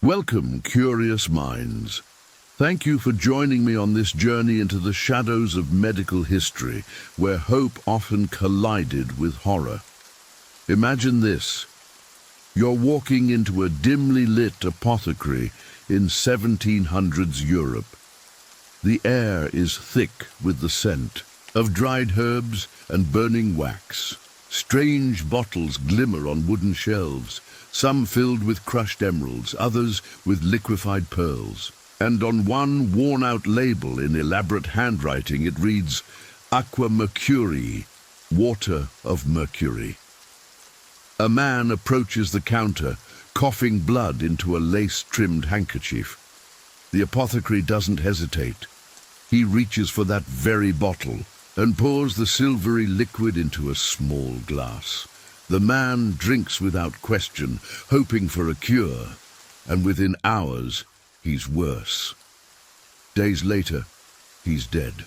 Welcome, curious minds. Thank you for joining me on this journey into the shadows of medical history, where hope often collided with horror. Imagine this. You're walking into a dimly lit apothecary in 1700s Europe. The air is thick with the scent of dried herbs and burning wax. Strange bottles glimmer on wooden shelves, some filled with crushed emeralds, others with liquefied pearls. And on one worn-out label in elaborate handwriting it reads, Aqua Mercurii, water of Mercury. A man approaches the counter, coughing blood into a lace-trimmed handkerchief. The apothecary doesn't hesitate. He reaches for that very bottle and pours the silvery liquid into a small glass. The man drinks without question, hoping for a cure, and within hours, he's worse. Days later, he's dead.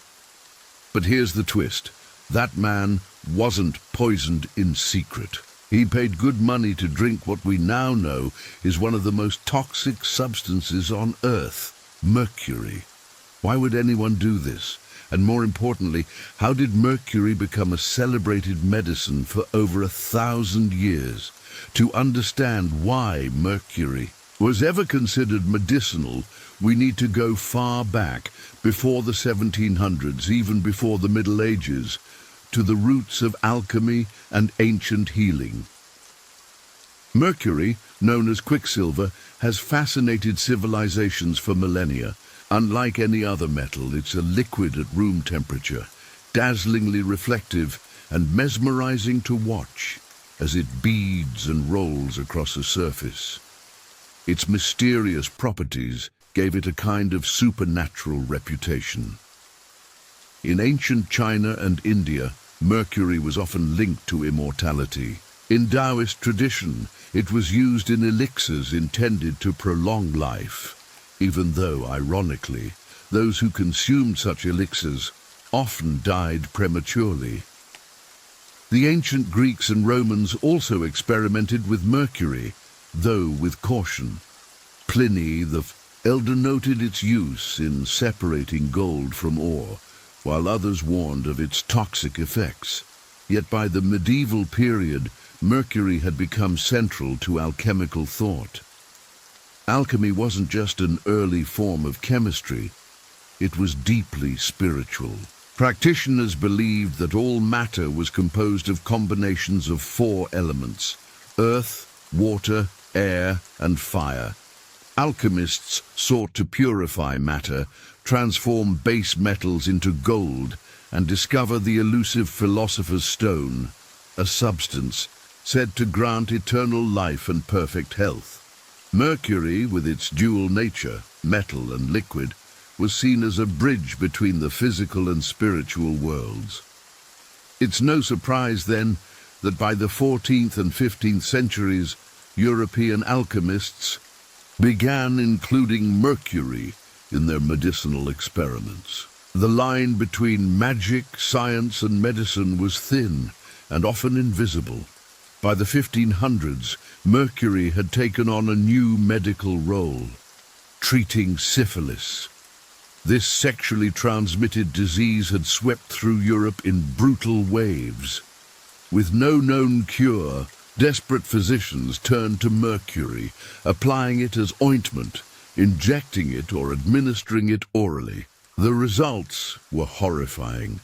But here's the twist. That man wasn't poisoned in secret. He paid good money to drink what we now know is one of the most toxic substances on Earth, mercury. Why would anyone do this? And more importantly, how did mercury become a celebrated medicine for over 1,000 years? To understand why mercury was ever considered medicinal, we need to go far back, before the 1700s, even before the Middle Ages, to the roots of alchemy and ancient healing. Mercury, known as quicksilver, has fascinated civilizations for millennia. Unlike any other metal, it's a liquid at room temperature, dazzlingly reflective and mesmerizing to watch as it beads and rolls across a surface. Its mysterious properties gave it a kind of supernatural reputation. In ancient China and India, mercury was often linked to immortality. In Taoist tradition, it was used in elixirs intended to prolong life, even though, ironically, those who consumed such elixirs often died prematurely. The ancient Greeks and Romans also experimented with mercury, though with caution. Pliny the Elder noted its use in separating gold from ore, while others warned of its toxic effects. Yet by the medieval period, mercury had become central to alchemical thought. Alchemy wasn't just an early form of chemistry, it was deeply spiritual. Practitioners believed that all matter was composed of combinations of 4 elements: earth, water, air, and fire. Alchemists sought to purify matter, transform base metals into gold, and discover the elusive philosopher's stone, a substance said to grant eternal life and perfect health. Mercury, with its dual nature, metal and liquid, was seen as a bridge between the physical and spiritual worlds. It's no surprise, then, that by the 14th and 15th centuries, European alchemists began including mercury in their medicinal experiments. The line between magic, science, and medicine was thin and often invisible. By the 1500s, mercury had taken on a new medical role, treating syphilis. This sexually transmitted disease had swept through Europe in brutal waves. With no known cure, desperate physicians turned to mercury, applying it as ointment, injecting it or administering it orally. The results were horrifying.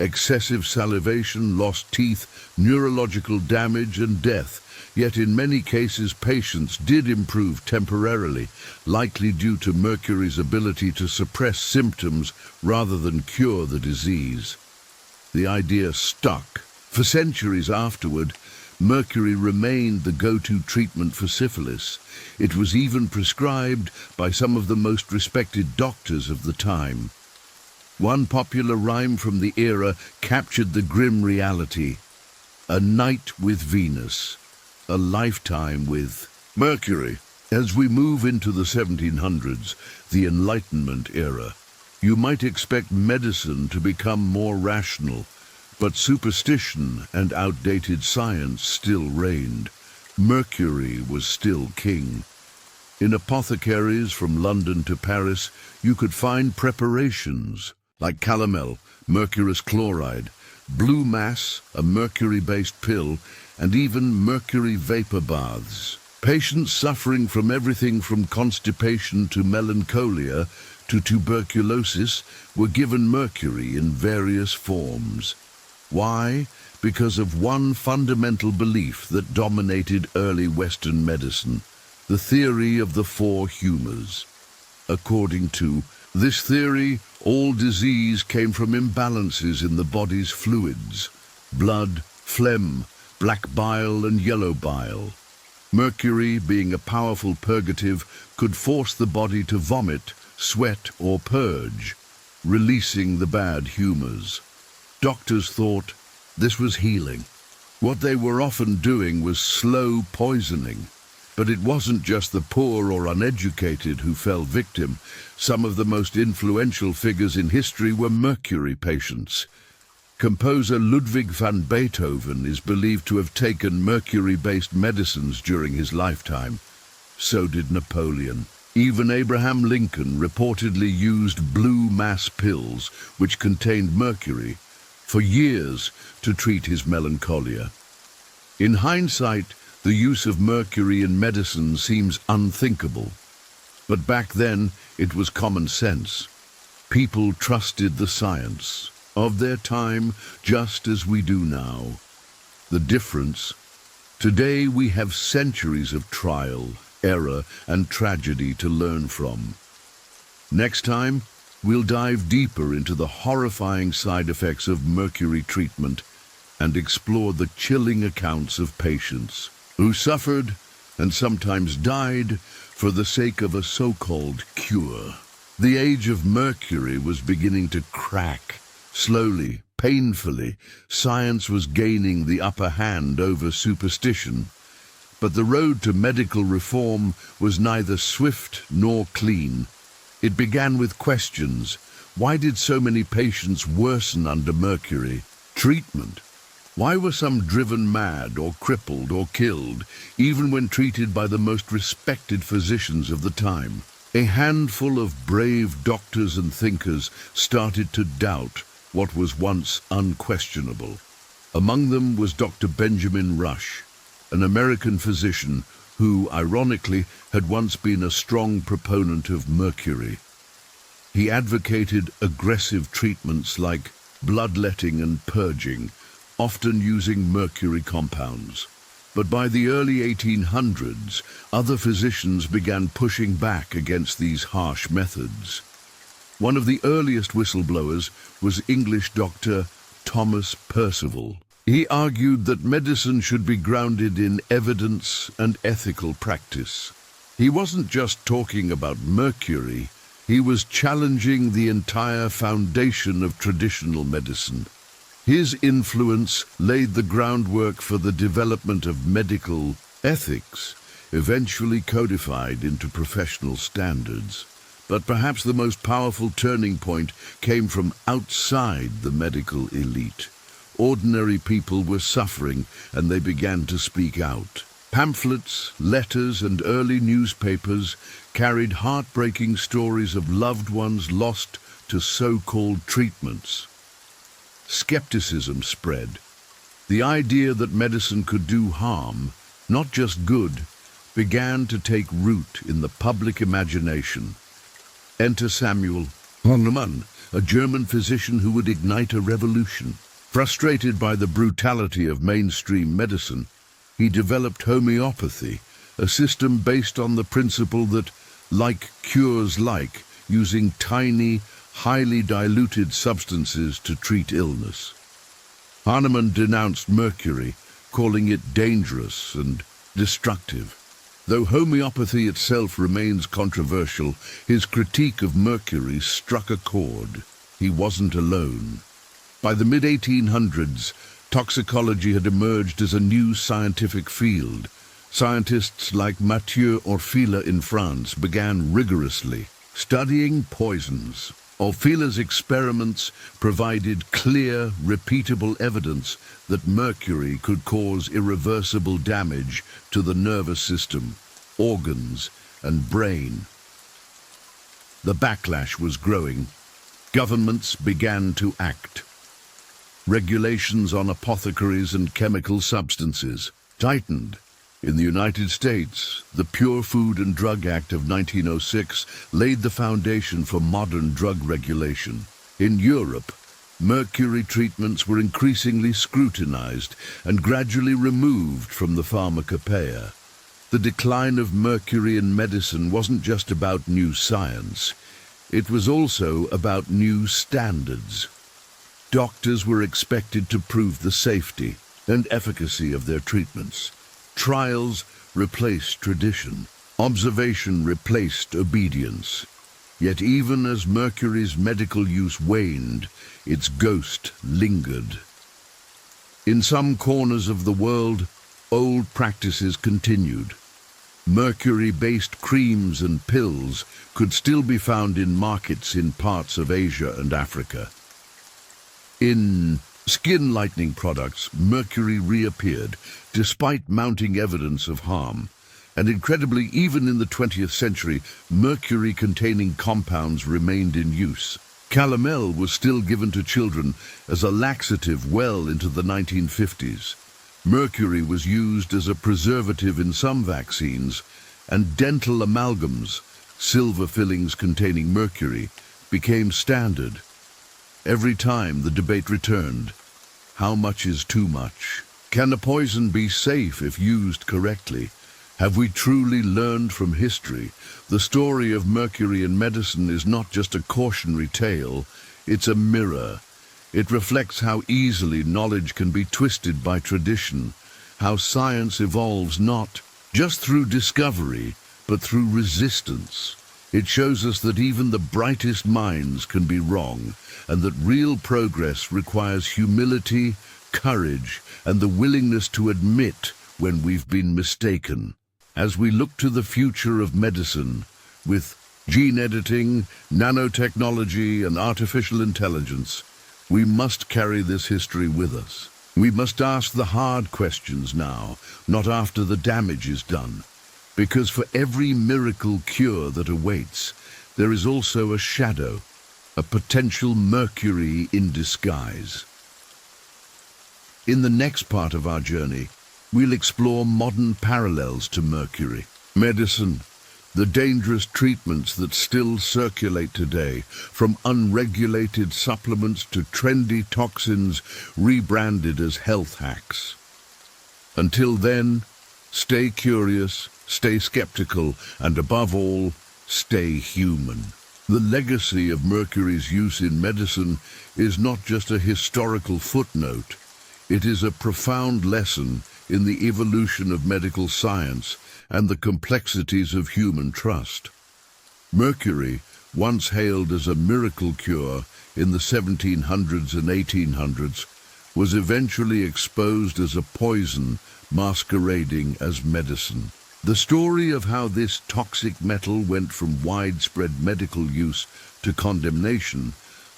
Excessive salivation, lost teeth, neurological damage, and death. Yet in many cases patients did improve temporarily, likely due to mercury's ability to suppress symptoms rather than cure the disease. The idea stuck. For centuries afterward, mercury remained the go-to treatment for syphilis. It was even prescribed by some of the most respected doctors of the time. One popular rhyme from the era captured the grim reality: a night with Venus, a lifetime with Mercury. As we move into the 1700s, the Enlightenment era, you might expect medicine to become more rational, but superstition and outdated science still reigned. Mercury was still king. In apothecaries from London to Paris, you could find preparations like calomel, mercurous chloride, blue mass, a mercury-based pill, and even mercury vapor baths. Patients suffering from everything from constipation to melancholia to tuberculosis were given mercury in various forms. Why? Because of one fundamental belief that dominated early Western medicine: the theory of the four humours. According to this theory, all disease came from imbalances in the body's fluids: blood, phlegm, black bile and yellow bile. Mercury, being a powerful purgative, could force the body to vomit, sweat or purge, releasing the bad humours. Doctors thought this was healing. What they were often doing was slow poisoning. But it wasn't just the poor or uneducated who fell victim. Some of the most influential figures in history were mercury patients. Composer Ludwig van Beethoven is believed to have taken mercury-based medicines during his lifetime. So did Napoleon. Even Abraham Lincoln reportedly used blue mass pills, which contained mercury, for years to treat his melancholia. In hindsight, the use of mercury in medicine seems unthinkable. But back then, it was common sense. People trusted the science of their time just as we do now. The difference: today we have centuries of trial, error, and tragedy to learn from. Next time, we'll dive deeper into the horrifying side effects of mercury treatment and explore the chilling accounts of patients who suffered and sometimes died for the sake of a so-called cure. The age of mercury was beginning to crack. Slowly, painfully, science was gaining the upper hand over superstition. But the road to medical reform was neither swift nor clean. It began with questions. Why did so many patients worsen under mercury? Treatment. Why were some driven mad or crippled or killed, even when treated by the most respected physicians of the time? A handful of brave doctors and thinkers started to doubt what was once unquestionable. Among them was Dr. Benjamin Rush, an American physician who, ironically, had once been a strong proponent of mercury. He advocated aggressive treatments like bloodletting and purging, often using mercury compounds. But by the early 1800s, other physicians began pushing back against these harsh methods. One of the earliest whistleblowers was English Dr. Thomas Percival. He argued that medicine should be grounded in evidence and ethical practice. He wasn't just talking about mercury, he was challenging the entire foundation of traditional medicine. His influence laid the groundwork for the development of medical ethics, eventually codified into professional standards. But perhaps the most powerful turning point came from outside the medical elite. Ordinary people were suffering, and they began to speak out. Pamphlets, letters, and early newspapers carried heartbreaking stories of loved ones lost to so-called treatments. Skepticism spread. The idea that medicine could do harm, not just good, began to take root in the public imagination. Enter Samuel Hahnemann, a German physician who would ignite a revolution. Frustrated by the brutality of mainstream medicine, he developed homeopathy, a system based on the principle that like cures like, using tiny, highly diluted substances to treat illness. Hahnemann denounced mercury, calling it dangerous and destructive. Though homeopathy itself remains controversial, his critique of mercury struck a chord. He wasn't alone. By the mid-1800s, toxicology had emerged as a new scientific field. Scientists like Mathieu Orfila in France began rigorously studying poisons. Orfila's experiments provided clear, repeatable evidence that mercury could cause irreversible damage to the nervous system, organs, and brain. The backlash was growing. Governments began to act. Regulations on apothecaries and chemical substances tightened. In the United States, the Pure Food and Drug Act of 1906 laid the foundation for modern drug regulation. In Europe, mercury treatments were increasingly scrutinized and gradually removed from the pharmacopoeia. The decline of mercury in medicine wasn't just about new science. It was also about new standards. Doctors were expected to prove the safety and efficacy of their treatments. Trials replaced tradition. Observation replaced obedience. Yet even as mercury's medical use waned, its ghost lingered. In some corners of the world, old practices continued. Mercury-based creams and pills could still be found in markets in parts of Asia and Africa. In skin lightening products, mercury reappeared, despite mounting evidence of harm. And incredibly, even in the 20th century, mercury-containing compounds remained in use. Calomel was still given to children as a laxative well into the 1950s. Mercury was used as a preservative in some vaccines, and dental amalgams, silver fillings containing mercury, became standard. Every time the debate returned, how much is too much? Can a poison be safe if used correctly? Have we truly learned from history? The story of mercury in medicine is not just a cautionary tale, it's a mirror. It reflects how easily knowledge can be twisted by tradition, how science evolves not just through discovery, but through resistance. It shows us that even the brightest minds can be wrong, and that real progress requires humility, courage, and the willingness to admit when we've been mistaken. As we look to the future of medicine, with gene editing, nanotechnology, and artificial intelligence, we must carry this history with us. We must ask the hard questions now, not after the damage is done. Because for every miracle cure that awaits, there is also a shadow, a potential mercury in disguise. In the next part of our journey, we'll explore modern parallels to mercury. Medicine, the dangerous treatments that still circulate today, from unregulated supplements to trendy toxins rebranded as health hacks. Until then, stay curious, stay skeptical, and above all, stay human. The legacy of mercury's use in medicine is not just a historical footnote. It is a profound lesson in the evolution of medical science and the complexities of human trust. Mercury, once hailed as a miracle cure in the 1700s and 1800s, was eventually exposed as a poison masquerading as medicine. The story of how this toxic metal went from widespread medical use to condemnation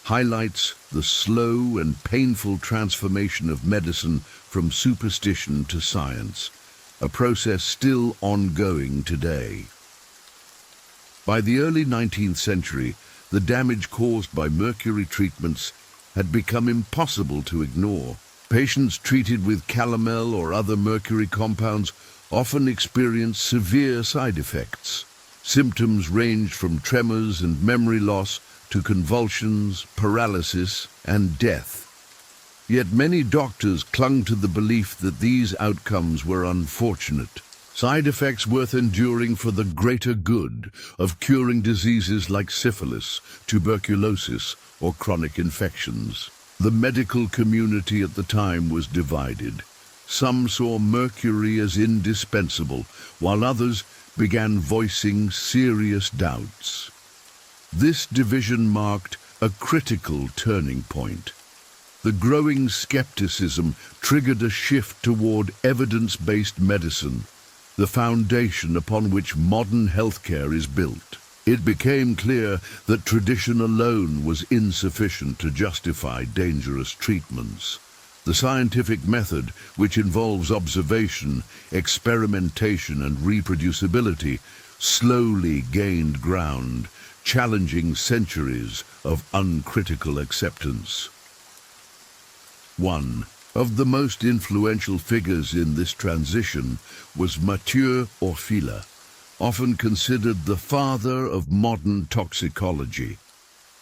highlights the slow and painful transformation of medicine from superstition to science, a process still ongoing today. By the early 19th century, the damage caused by mercury treatments had become impossible to ignore. Patients treated with calomel or other mercury compounds often experienced severe side effects. Symptoms ranged from tremors and memory loss to convulsions, paralysis, and death. Yet many doctors clung to the belief that these outcomes were unfortunate. Side effects worth enduring for the greater good of curing diseases like syphilis, tuberculosis, or chronic infections. The medical community at the time was divided. Some saw mercury as indispensable, while others began voicing serious doubts. This division marked a critical turning point. The growing skepticism triggered a shift toward evidence-based medicine, the foundation upon which modern healthcare is built. It became clear that tradition alone was insufficient to justify dangerous treatments. The scientific method, which involves observation, experimentation, and reproducibility, slowly gained ground, challenging centuries of uncritical acceptance. One of the most influential figures in this transition was Mathieu Orfila, often considered the father of modern toxicology.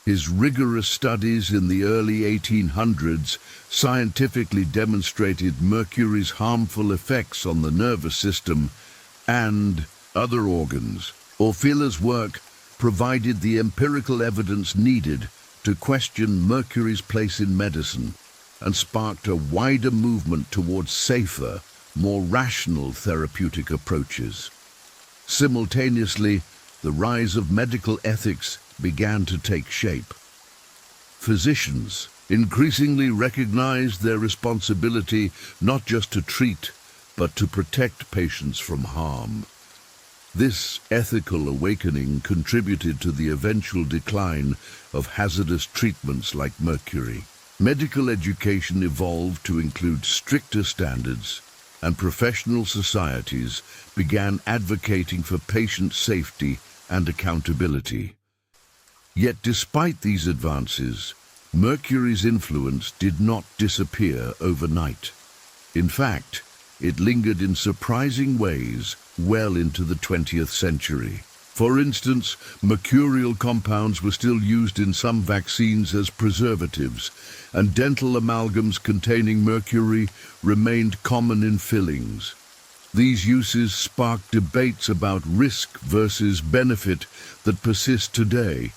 His rigorous studies in the early 1800s scientifically demonstrated mercury's harmful effects on the nervous system and other organs. Orfila's work provided the empirical evidence needed to question mercury's place in medicine and sparked a wider movement towards safer, more rational therapeutic approaches. Simultaneously, the rise of medical ethics began to take shape. Physicians increasingly recognized their responsibility not just to treat, but to protect patients from harm. This ethical awakening contributed to the eventual decline of hazardous treatments like mercury. Medical education evolved to include stricter standards, and professional societies began advocating for patient safety and accountability. Yet despite these advances, mercury's influence did not disappear overnight. In fact, it lingered in surprising ways well into the 20th century. For instance, mercurial compounds were still used in some vaccines as preservatives, and dental amalgams containing mercury remained common in fillings. These uses sparked debates about risk versus benefit that persist today,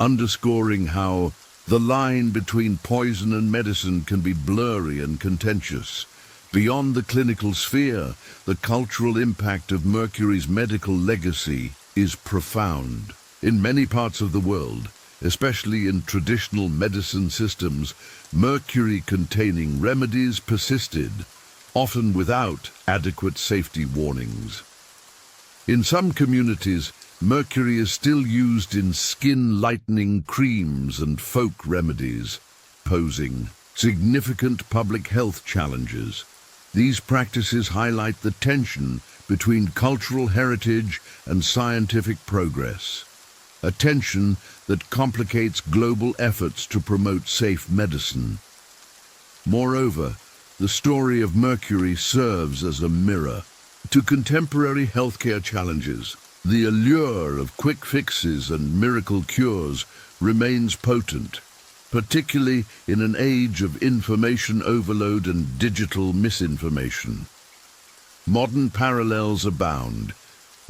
underscoring how the line between poison and medicine can be blurry and contentious. Beyond the clinical sphere, the cultural impact of mercury's medical legacy is profound. In many parts of the world, especially in traditional medicine systems, mercury-containing remedies persisted, often without adequate safety warnings. In some communities, mercury is still used in skin-lightening creams and folk remedies, posing significant public health challenges. These practices highlight the tension between cultural heritage and scientific progress, a tension that complicates global efforts to promote safe medicine. Moreover, the story of mercury serves as a mirror to contemporary healthcare challenges. The allure of quick fixes and miracle cures remains potent, particularly in an age of information overload and digital misinformation. Modern parallels abound.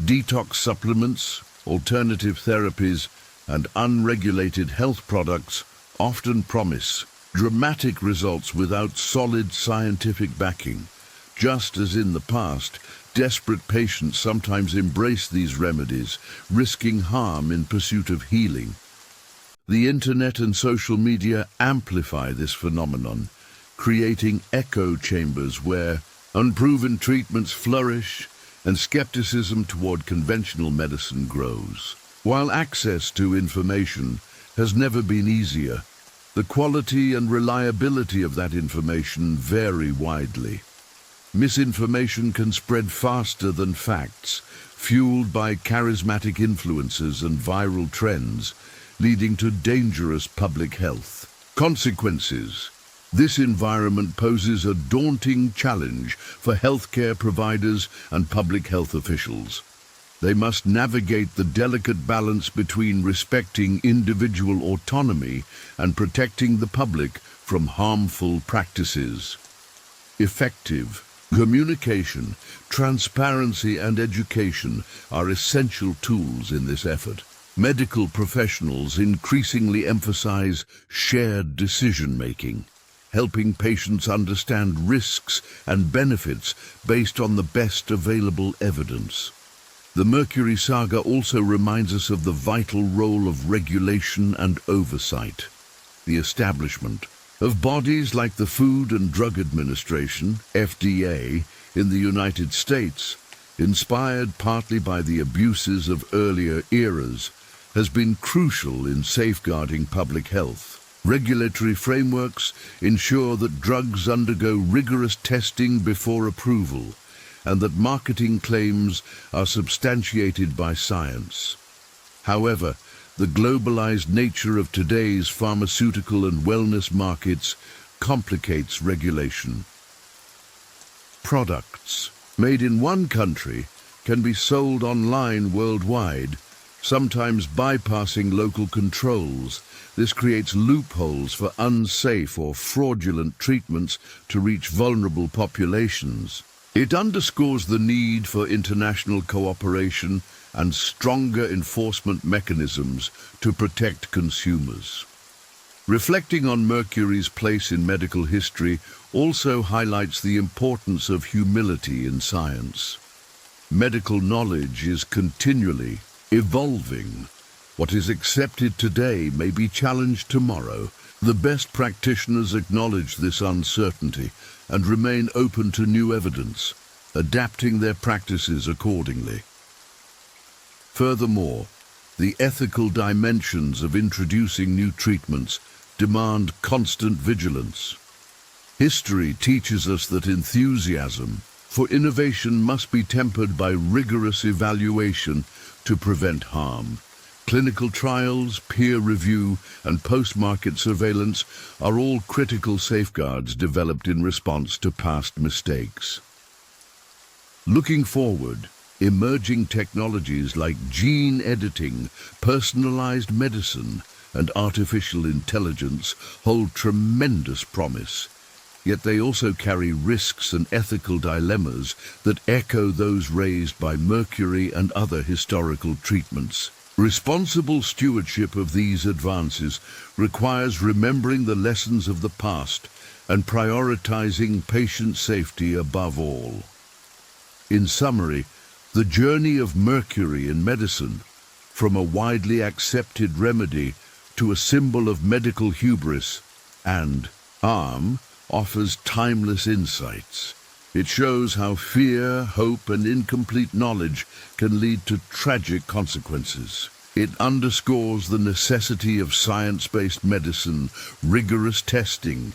Detox supplements, alternative therapies, and unregulated health products often promise dramatic results without solid scientific backing. Just as in the past, desperate patients sometimes embrace these remedies, risking harm in pursuit of healing. The internet and social media amplify this phenomenon, creating echo chambers where unproven treatments flourish and skepticism toward conventional medicine grows. While access to information has never been easier, the quality and reliability of that information vary widely. Misinformation can spread faster than facts, fueled by charismatic influences and viral trends, leading to dangerous public health consequences. This environment poses a daunting challenge for healthcare providers and public health officials. They must navigate the delicate balance between respecting individual autonomy and protecting the public from harmful practices. Effective communication, transparency, and education are essential tools in this effort. Medical professionals increasingly emphasize shared decision-making, helping patients understand risks and benefits based on the best available evidence. The Mercury saga also reminds us of the vital role of regulation and oversight. The establishment of bodies like the Food and Drug Administration, FDA, in the United States, inspired partly by the abuses of earlier eras, has been crucial in safeguarding public health. Regulatory frameworks ensure that drugs undergo rigorous testing before approval, and that marketing claims are substantiated by science. However, the globalized nature of today's pharmaceutical and wellness markets complicates regulation. Products made in one country can be sold online worldwide, sometimes bypassing local controls. This creates loopholes for unsafe or fraudulent treatments to reach vulnerable populations. It underscores the need for international cooperation and stronger enforcement mechanisms to protect consumers. Reflecting on Mercury's place in medical history also highlights the importance of humility in science. Medical knowledge is continually evolving. What is accepted today may be challenged tomorrow. The best practitioners acknowledge this uncertainty and remain open to new evidence, adapting their practices accordingly. Furthermore, the ethical dimensions of introducing new treatments demand constant vigilance. History teaches us that enthusiasm for innovation must be tempered by rigorous evaluation to prevent harm. Clinical trials, peer review, and post-market surveillance are all critical safeguards developed in response to past mistakes. Looking forward, emerging technologies like gene editing, personalized medicine, and artificial intelligence hold tremendous promise. Yet they also carry risks and ethical dilemmas that echo those raised by Mercury and other historical treatments. Responsible stewardship of these advances requires remembering the lessons of the past and prioritizing patient safety above all. In summary, the journey of Mercury in medicine, from a widely accepted remedy to a symbol of medical hubris and harm, offers timeless insights. It shows how fear, hope, and incomplete knowledge can lead to tragic consequences. It underscores the necessity of science-based medicine, rigorous testing,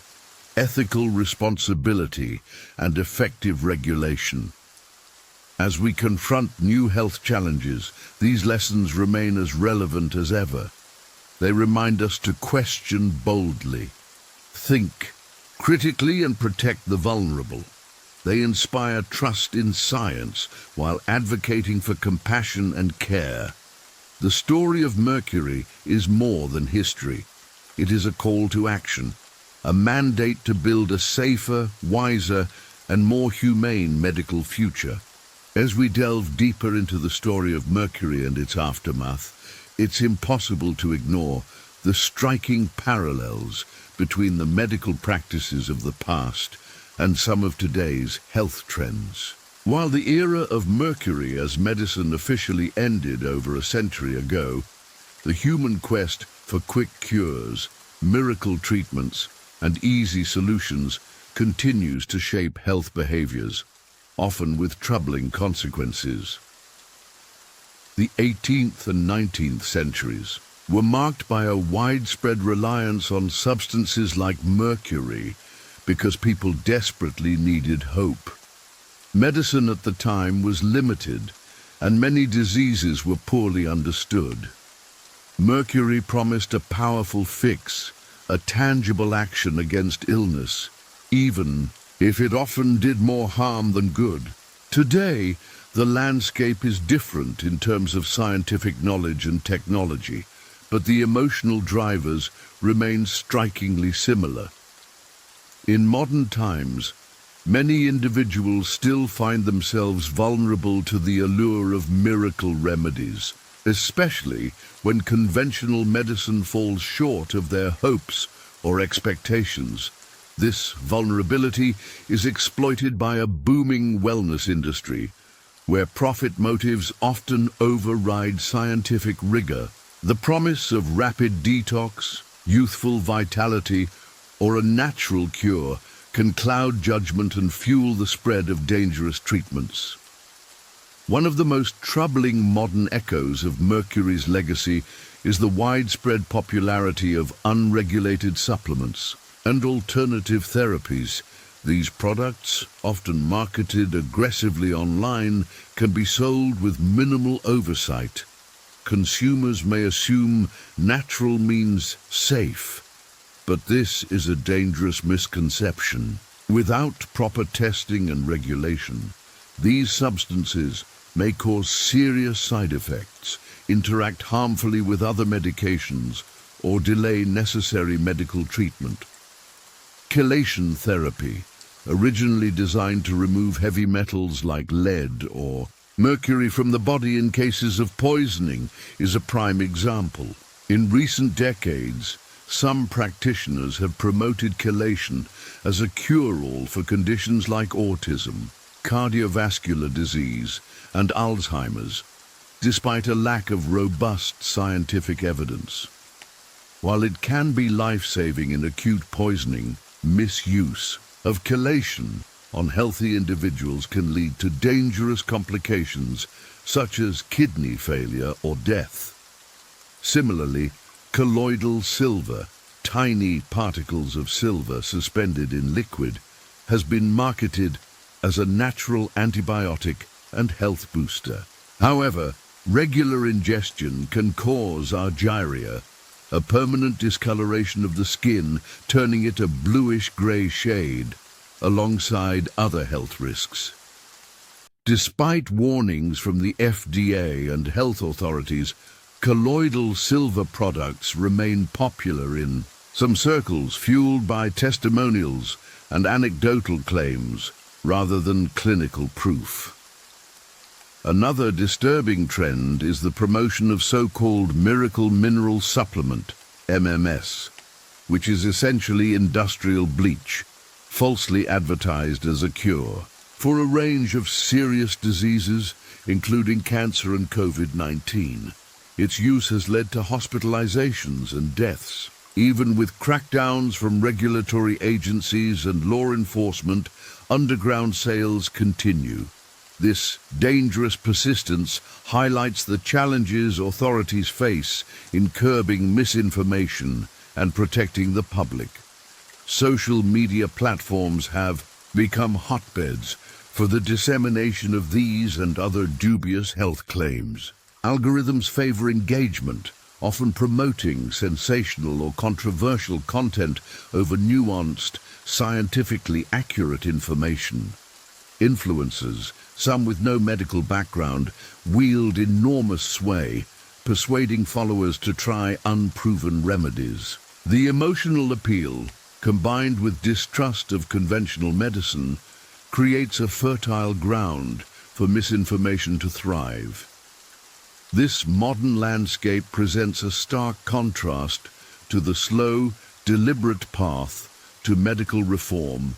ethical responsibility, and effective regulation. As we confront new health challenges, these lessons remain as relevant as ever. They remind us to question boldly, think critically, and protect the vulnerable. They inspire trust in science while advocating for compassion and care. The story of Mercury is more than history. It is a call to action, a mandate to build a safer, wiser, and more humane medical future. As we delve deeper into the story of Mercury and its aftermath, it's impossible to ignore the striking parallels between the medical practices of the past and some of today's health trends. While the era of Mercury as medicine officially ended over a century ago, the human quest for quick cures, miracle treatments, and easy solutions continues to shape health behaviors, often with troubling consequences. The 18th and 19th centuries were marked by a widespread reliance on substances like mercury because people desperately needed hope. Medicine at the time was limited, and many diseases were poorly understood. Mercury promised a powerful fix, a tangible action against illness, even if it often did more harm than good. Today, the landscape is different in terms of scientific knowledge and technology, but the emotional drivers remain strikingly similar. In modern times, many individuals still find themselves vulnerable to the allure of miracle remedies, especially when conventional medicine falls short of their hopes or expectations. This vulnerability is exploited by a booming wellness industry, where profit motives often override scientific rigor. The promise of rapid detox, youthful vitality, or a natural cure can cloud judgment and fuel the spread of dangerous treatments. One of the most troubling modern echoes of Mercury's legacy is the widespread popularity of unregulated supplements and alternative therapies These products, often marketed aggressively online, can be sold with minimal oversight. Consumers may assume natural means safe, but this is a dangerous misconception. Without proper testing and regulation, these substances may cause serious side effects, interact harmfully with other medications, or delay necessary medical treatment. Chelation therapy, originally designed to remove heavy metals like lead or mercury from the body in cases of poisoning, is a prime example. In recent decades, some practitioners have promoted chelation as a cure-all for conditions like autism, cardiovascular disease, and Alzheimer's, despite a lack of robust scientific evidence. While it can be life-saving in acute poisoning, misuse of chelation on healthy individuals can lead to dangerous complications such as kidney failure or death. Similarly, colloidal silver, tiny particles of silver suspended in liquid, has been marketed as a natural antibiotic and health booster. However, regular ingestion can cause argyria, a permanent discoloration of the skin, turning it a bluish-gray shade, alongside other health risks. Despite warnings from the FDA and health authorities, colloidal silver products remain popular in some circles, fueled by testimonials and anecdotal claims rather than clinical proof. Another disturbing trend is the promotion of so-called miracle mineral supplement, MMS, which is essentially industrial bleach, falsely advertised as a cure for a range of serious diseases, including cancer and COVID-19. Its use has led to hospitalizations and deaths. Even with crackdowns from regulatory agencies and law enforcement, underground sales continue. This dangerous persistence highlights the challenges authorities face in curbing misinformation and protecting the public. Social media platforms have become hotbeds for the dissemination of these and other dubious health claims. Algorithms favor engagement, often promoting sensational or controversial content over nuanced, scientifically accurate information. Influencers, some with no medical background, wield enormous sway, persuading followers to try unproven remedies. The emotional appeal, combined with distrust of conventional medicine, creates a fertile ground for misinformation to thrive. This modern landscape presents a stark contrast to the slow, deliberate path to medical reform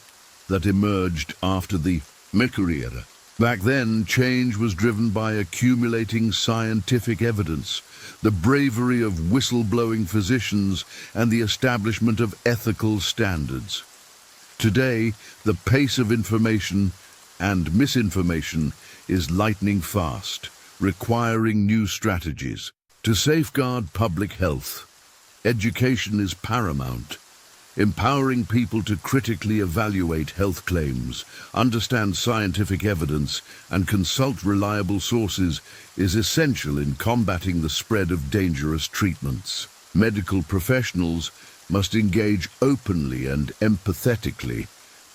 that emerged after the Mercury era. Back then, change was driven by accumulating scientific evidence, the bravery of whistleblowing physicians, and the establishment of ethical standards. Today, the pace of information and misinformation is lightning fast, requiring new strategies. To safeguard public health, education is paramount. Empowering people to critically evaluate health claims, understand scientific evidence, and consult reliable sources is essential in combating the spread of dangerous treatments. Medical professionals must engage openly and empathetically,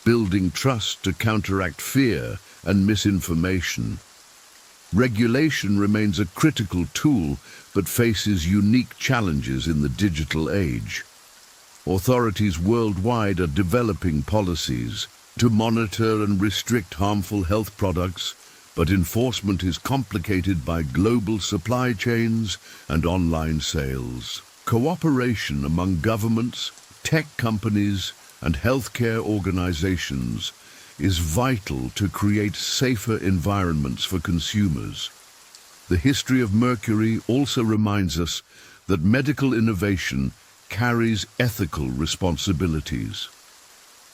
building trust to counteract fear and misinformation. Regulation remains a critical tool, but faces unique challenges in the digital age. Authorities worldwide are developing policies to monitor and restrict harmful health products, but enforcement is complicated by global supply chains and online sales. Cooperation among governments, tech companies, and healthcare organizations is vital to create safer environments for consumers. The history of Mercury also reminds us that medical innovation carries ethical responsibilities.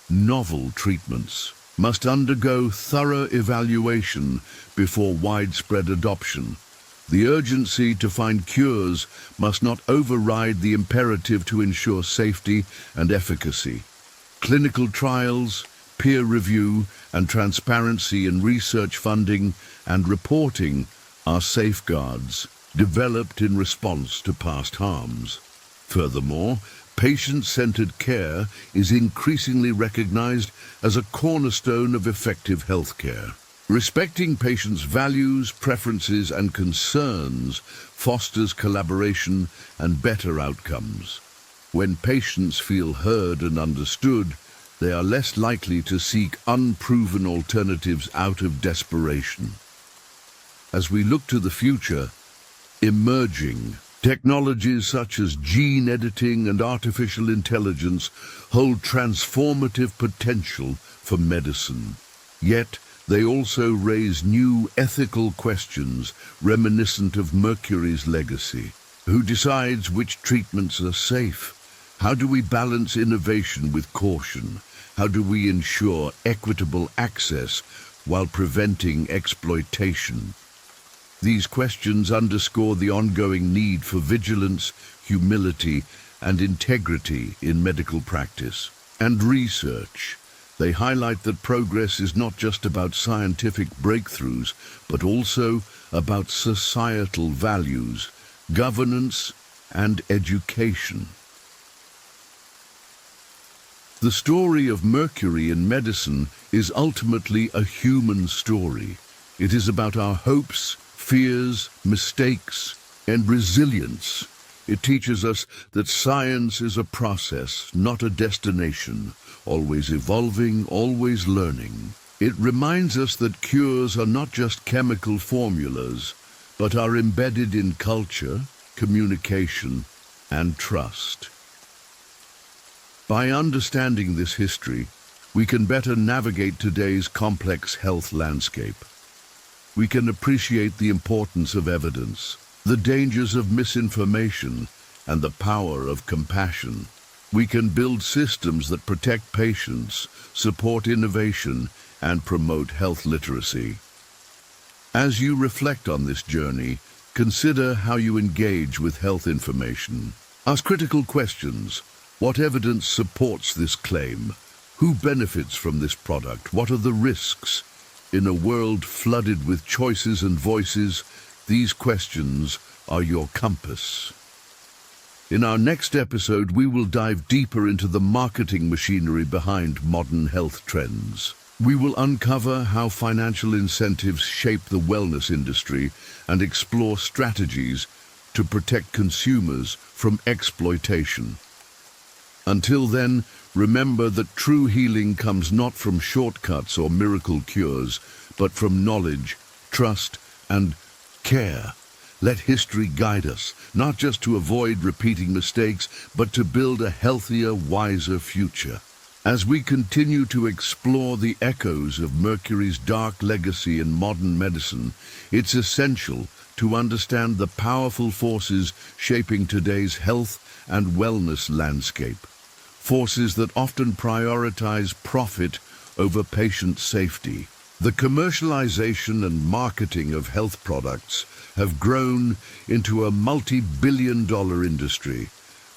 Novel treatments must undergo thorough evaluation before widespread adoption. The urgency to find cures must not override the imperative to ensure safety and efficacy. Clinical trials peer review, and transparency in research funding and reporting are safeguards developed in response to past harms. Furthermore, patient-centered care is increasingly recognized as a cornerstone of effective healthcare. Respecting patients' values, preferences, and concerns fosters collaboration and better outcomes. When patients feel heard and understood, they are less likely to seek unproven alternatives out of desperation. As we look to the future, emerging technologies such as gene editing and artificial intelligence hold transformative potential for medicine. Yet, they also raise new ethical questions reminiscent of Mercury's legacy. Who decides which treatments are safe? How do we balance innovation with caution? How do we ensure equitable access while preventing exploitation? These questions underscore the ongoing need for vigilance, humility, and integrity in medical practice and research. They highlight that progress is not just about scientific breakthroughs, but also about societal values, governance, and education. The story of Mercury in medicine is ultimately a human story. It is about our hopes, fears, mistakes, and resilience. It teaches us that science is a process, not a destination, always evolving, always learning. It reminds us that cures are not just chemical formulas, but are embedded in culture, communication, and trust. By understanding this history, we can better navigate today's complex health landscape. We can appreciate the importance of evidence, the dangers of misinformation, and the power of compassion. We can build systems that protect patients, support innovation, and promote health literacy. As you reflect on this journey, consider how you engage with health information. Ask critical questions. What evidence supports this claim? Who benefits from this product? What are the risks? In a world flooded with choices and voices, these questions are your compass. In our next episode, we will dive deeper into the marketing machinery behind modern health trends. We will uncover how financial incentives shape the wellness industry and explore strategies to protect consumers from exploitation. Until then, remember that true healing comes not from shortcuts or miracle cures, but from knowledge, trust, and care. Let history guide us, not just to avoid repeating mistakes, but to build a healthier, wiser future. As we continue to explore the echoes of Mercury's dark legacy in modern medicine, it's essential to understand the powerful forces shaping today's health and wellness landscape. Forces that often prioritize profit over patient safety. The commercialization and marketing of health products have grown into a multi-billion-dollar industry,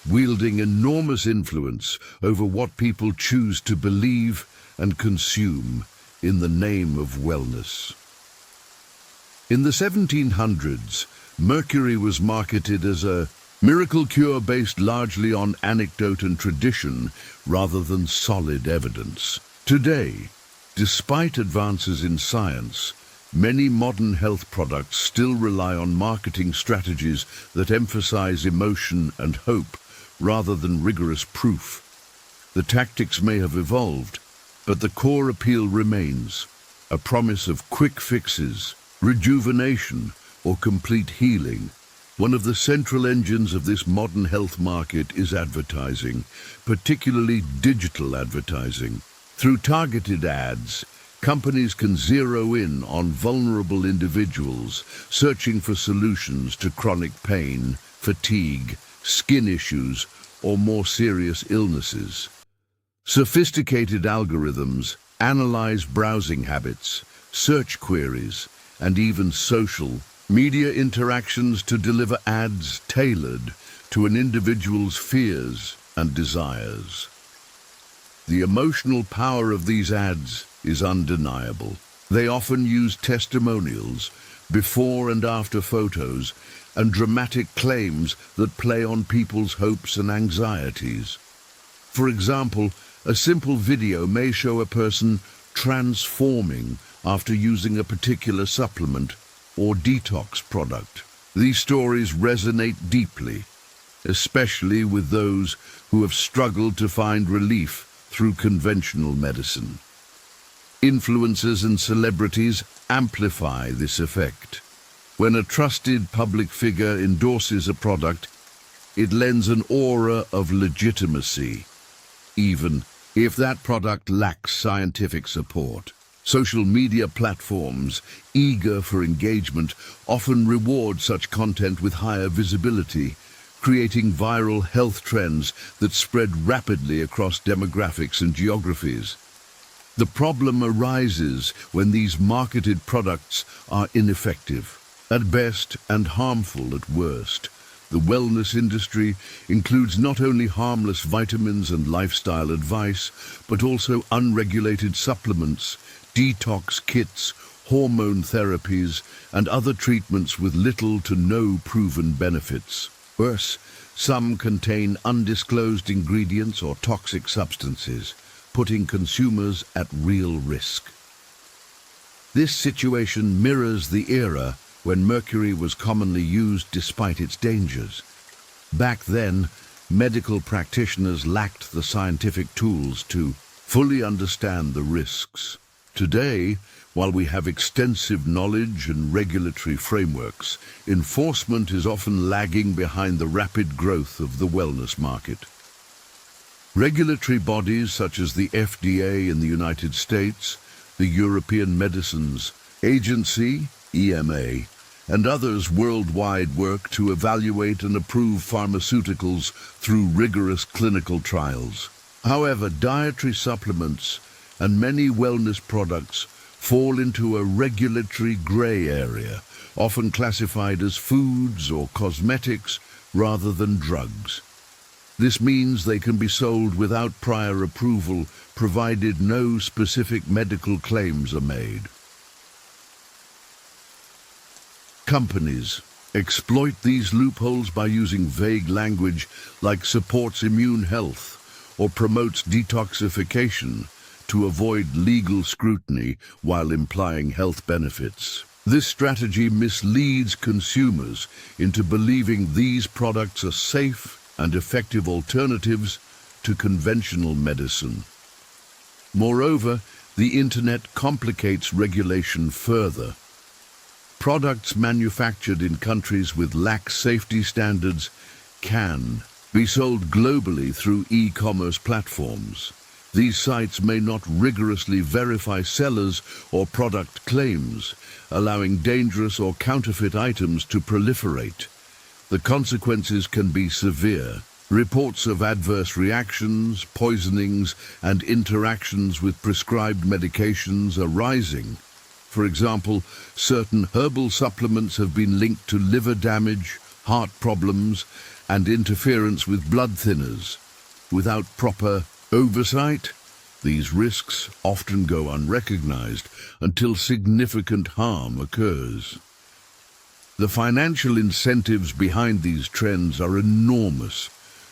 wielding enormous influence over what people choose to believe and consume in the name of wellness. In the 1700s, Mercury was marketed as a miracle cure based largely on anecdote and tradition rather than solid evidence. Today, despite advances in science, many modern health products still rely on marketing strategies that emphasize emotion and hope rather than rigorous proof. The tactics may have evolved, but the core appeal remains: a promise of quick fixes, rejuvenation, or complete healing. One of the central engines of this modern health market is advertising, particularly digital advertising. Through targeted ads, companies can zero in on vulnerable individuals searching for solutions to chronic pain, fatigue, skin issues, or more serious illnesses. Sophisticated algorithms analyze browsing habits, search queries, and even social media interactions to deliver ads tailored to an individual's fears and desires. The emotional power of these ads is undeniable. They often use testimonials, before and after photos, and dramatic claims that play on people's hopes and anxieties. For example, a simple video may show a person transforming after using a particular supplement or detox product. These stories resonate deeply, especially with those who have struggled to find relief through conventional medicine. Influencers and celebrities amplify this effect. When a trusted public figure endorses a product, it lends an aura of legitimacy, even if that product lacks scientific support. Social media platforms, eager for engagement, often reward such content with higher visibility, creating viral health trends that spread rapidly across demographics and geographies. The problem arises when these marketed products are ineffective at best and harmful at worst. The wellness industry includes not only harmless vitamins and lifestyle advice, but also unregulated supplements, detox kits, hormone therapies, and other treatments with little to no proven benefits. Worse, some contain undisclosed ingredients or toxic substances, putting consumers at real risk. This situation mirrors the era when mercury was commonly used despite its dangers. Back then, medical practitioners lacked the scientific tools to fully understand the risks. Today, while we have extensive knowledge and regulatory frameworks, enforcement is often lagging behind the rapid growth of the wellness market. Regulatory bodies such as the FDA in the United States, the European Medicines Agency, EMA, and others worldwide work to evaluate and approve pharmaceuticals through rigorous clinical trials. However, dietary supplements and many wellness products fall into a regulatory gray area, often classified as foods or cosmetics rather than drugs. This means they can be sold without prior approval, provided no specific medical claims are made. Companies exploit these loopholes by using vague language like supports immune health or promotes detoxification to avoid legal scrutiny while implying health benefits. This strategy misleads consumers into believing these products are safe and effective alternatives to conventional medicine. Moreover, the internet complicates regulation further. Products manufactured in countries with lax safety standards can be sold globally through e-commerce platforms. These sites may not rigorously verify sellers or product claims, allowing dangerous or counterfeit items to proliferate. The consequences can be severe. Reports of adverse reactions, poisonings, and interactions with prescribed medications are rising. For example, certain herbal supplements have been linked to liver damage, heart problems, and interference with blood thinners. Without proper oversight, these risks often go unrecognized until significant harm occurs. The financial incentives behind these trends are enormous.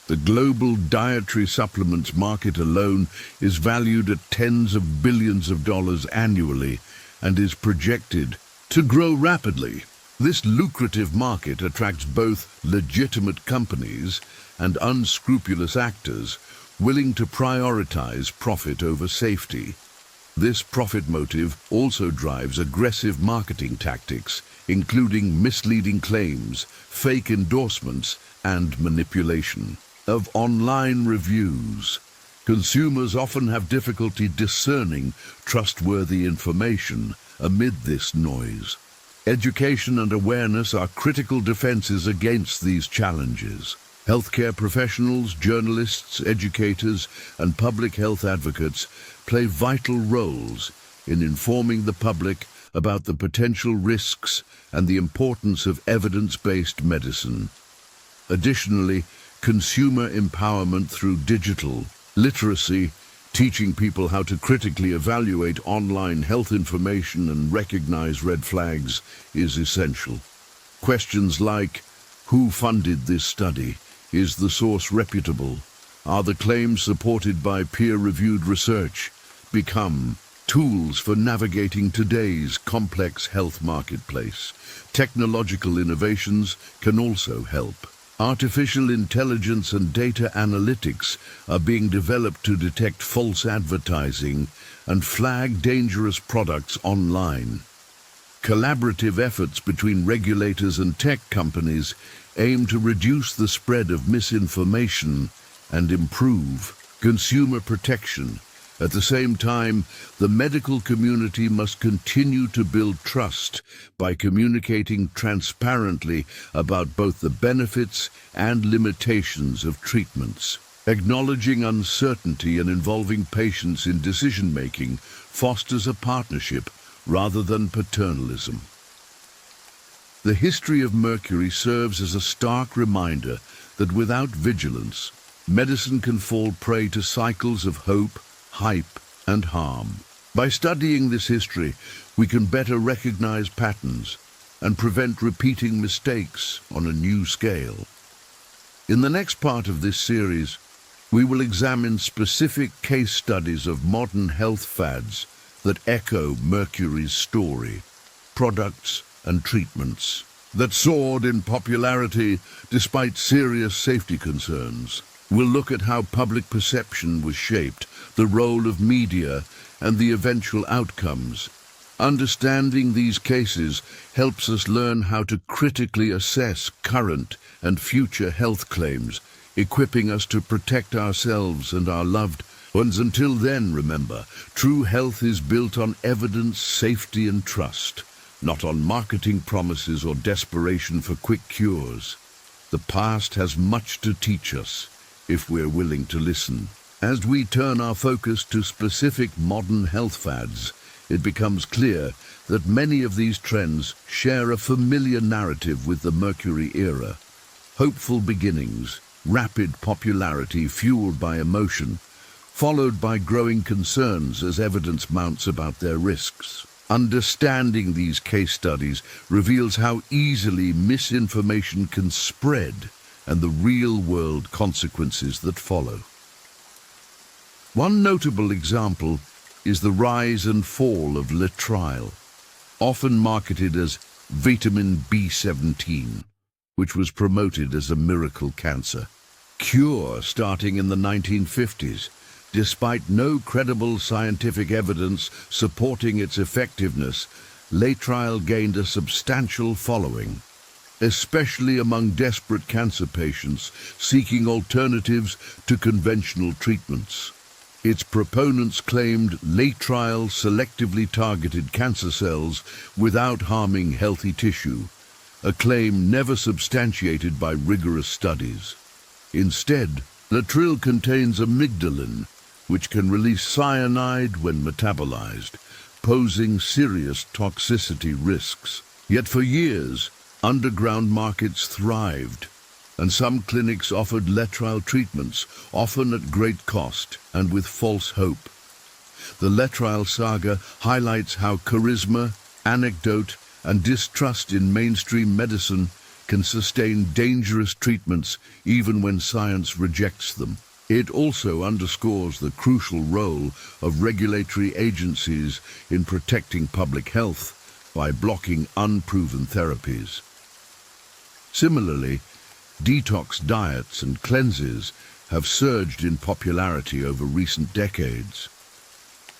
The global dietary supplements market alone is valued at tens of billions of dollars annually and is projected to grow rapidly. This lucrative market attracts both legitimate companies and unscrupulous actors willing to prioritize profit over safety. This profit motive also drives aggressive marketing tactics, including misleading claims, fake endorsements, and manipulation of online reviews. Consumers often have difficulty discerning trustworthy information amid this noise. Education and awareness are critical defenses against these challenges. Healthcare professionals, journalists, educators, and public health advocates play vital roles in informing the public about the potential risks and the importance of evidence-based medicine. Additionally, consumer empowerment through digital literacy, Teaching people how to critically evaluate online health information and recognize red flags is essential. Questions like, who funded this study? Is the source reputable? Are the claims supported by peer-reviewed research? Become tools for navigating today's complex health marketplace. Technological innovations can also help. Artificial intelligence and data analytics are being developed to detect false advertising and flag dangerous products online. Collaborative efforts between regulators and tech companies aim to reduce the spread of misinformation and improve consumer protection. At the same time, the medical community must continue to build trust by communicating transparently about both the benefits and limitations of treatments. Acknowledging uncertainty and involving patients in decision-making fosters a partnership rather than paternalism. The history of Mercury serves as a stark reminder that without vigilance, medicine can fall prey to cycles of hope, hype, and harm. By studying this history, we can better recognize patterns and prevent repeating mistakes on a new scale. In the next part of this series, we will examine specific case studies of modern health fads that echo Mercury's story, products and treatments that soared in popularity despite serious safety concerns. We'll look at how public perception was shaped, the role of media, and the eventual outcomes. Understanding these cases helps us learn how to critically assess current and future health claims, equipping us to protect ourselves and our loved ones. Until then, remember, true health is built on evidence, safety, and trust, not on marketing promises or desperation for quick cures. The past has much to teach us, if we're willing to listen. As we turn our focus to specific modern health fads, it becomes clear that many of these trends share a familiar narrative with the Mercury era. Hopeful beginnings, rapid popularity fueled by emotion, followed by growing concerns as evidence mounts about their risks. Understanding these case studies reveals how easily misinformation can spread and the real-world consequences that follow. One notable example is the rise and fall of laetrile, often marketed as vitamin B17, which was promoted as a miracle cancer cure starting in the 1950s. Despite no credible scientific evidence supporting its effectiveness, laetrile gained a substantial following, especially among desperate cancer patients seeking alternatives to conventional treatments. Its proponents claimed laetrile selectively targeted cancer cells without harming healthy tissue, a claim never substantiated by rigorous studies. Instead, laetrile contains amygdalin, which can release cyanide when metabolized, posing serious toxicity risks. Yet for years, underground markets thrived, and some clinics offered laetrile treatments, often at great cost and with false hope. The laetrile saga highlights how charisma, anecdote, and distrust in mainstream medicine can sustain dangerous treatments even when science rejects them. It also underscores the crucial role of regulatory agencies in protecting public health by blocking unproven therapies. Similarly, detox diets and cleanses have surged in popularity over recent decades.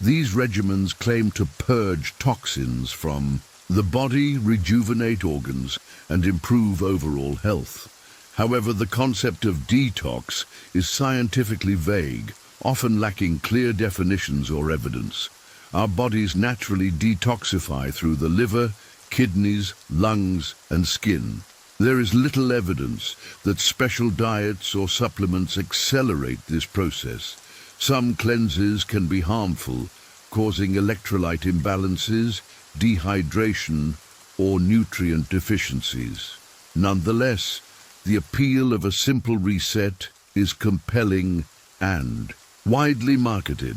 These regimens claim to purge toxins from the body, rejuvenate organs, and improve overall health. However, the concept of detox is scientifically vague, often lacking clear definitions or evidence. Our bodies naturally detoxify through the liver, kidneys, lungs, and skin. There is little evidence that special diets or supplements accelerate this process. Some cleanses can be harmful, causing electrolyte imbalances, dehydration, or nutrient deficiencies. Nonetheless, the appeal of a simple reset is compelling and Widely marketed,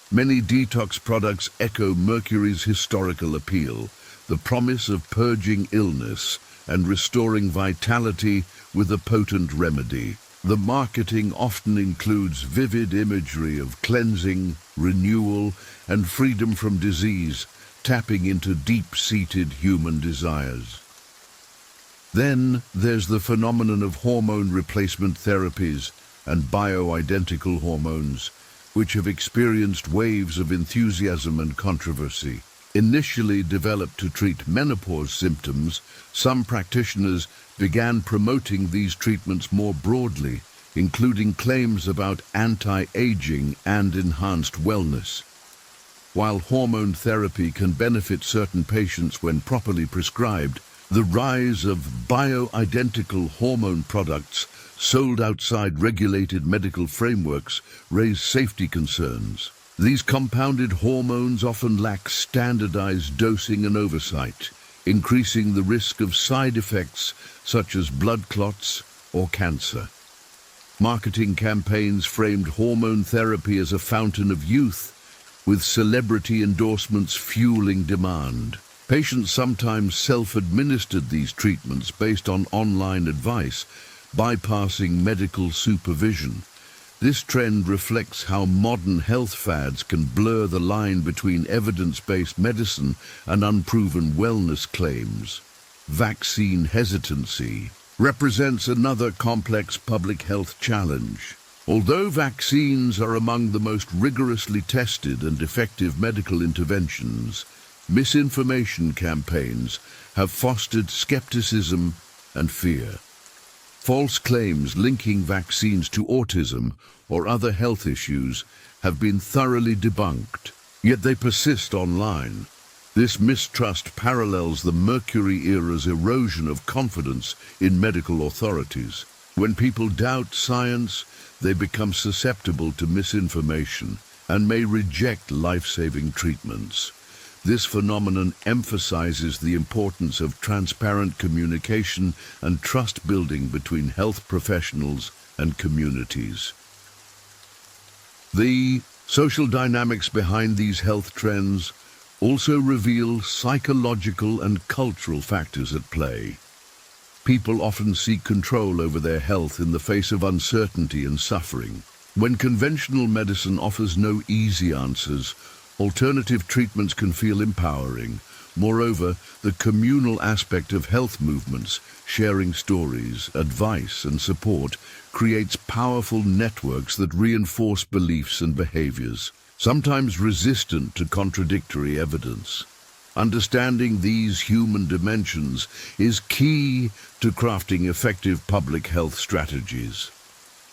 many detox products echo Mercury's historical appeal, the promise of purging illness and restoring vitality with a potent remedy. The marketing often includes vivid imagery of cleansing, renewal, and freedom from disease, tapping into deep-seated human desires. Then there's the phenomenon of hormone replacement therapies and bioidentical hormones, which have experienced waves of enthusiasm and controversy. Initially developed to treat menopause symptoms, some practitioners began promoting these treatments more broadly, including claims about anti-aging and enhanced wellness. While hormone therapy can benefit certain patients when properly prescribed, the rise of bioidentical hormone products sold outside regulated medical frameworks raise safety concerns. These compounded hormones often lack standardized dosing and oversight, increasing the risk of side effects such as blood clots or cancer. Marketing campaigns framed hormone therapy as a fountain of youth, with celebrity endorsements fueling demand. Patients sometimes self-administered these treatments based on online advice, bypassing medical supervision. This trend reflects how modern health fads can blur the line between evidence-based medicine and unproven wellness claims. Vaccine hesitancy represents another complex public health challenge. Although vaccines are among the most rigorously tested and effective medical interventions, misinformation campaigns have fostered skepticism and fear. False claims linking vaccines to autism or other health issues have been thoroughly debunked, yet they persist online. This mistrust parallels the Mercury era's erosion of confidence in medical authorities. When people doubt science, they become susceptible to misinformation and may reject life-saving treatments. This phenomenon emphasizes the importance of transparent communication and trust building between health professionals and communities. The social dynamics behind these health trends also reveal psychological and cultural factors at play. People often seek control over their health in the face of uncertainty and suffering. When conventional medicine offers no easy answers, alternative treatments can feel empowering. Moreover, the communal aspect of health movements, sharing stories, advice, and support, creates powerful networks that reinforce beliefs and behaviors, sometimes resistant to contradictory evidence. Understanding these human dimensions is key to crafting effective public health strategies.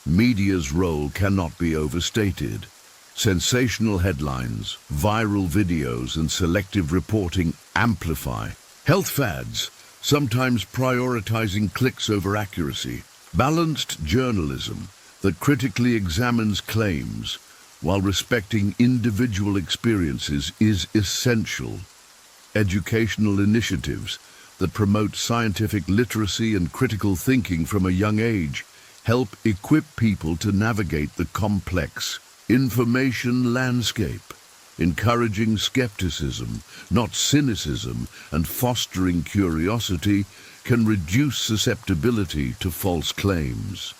Media's role cannot be overstated. Sensational headlines, viral videos, and selective reporting amplify health fads, sometimes prioritizing clicks over accuracy. Balanced journalism that critically examines claims while respecting individual experiences is essential. Educational initiatives that promote scientific literacy and critical thinking from a young age help equip people to navigate the complex information landscape, encouraging skepticism, not cynicism, and fostering curiosity can reduce susceptibility to false claims.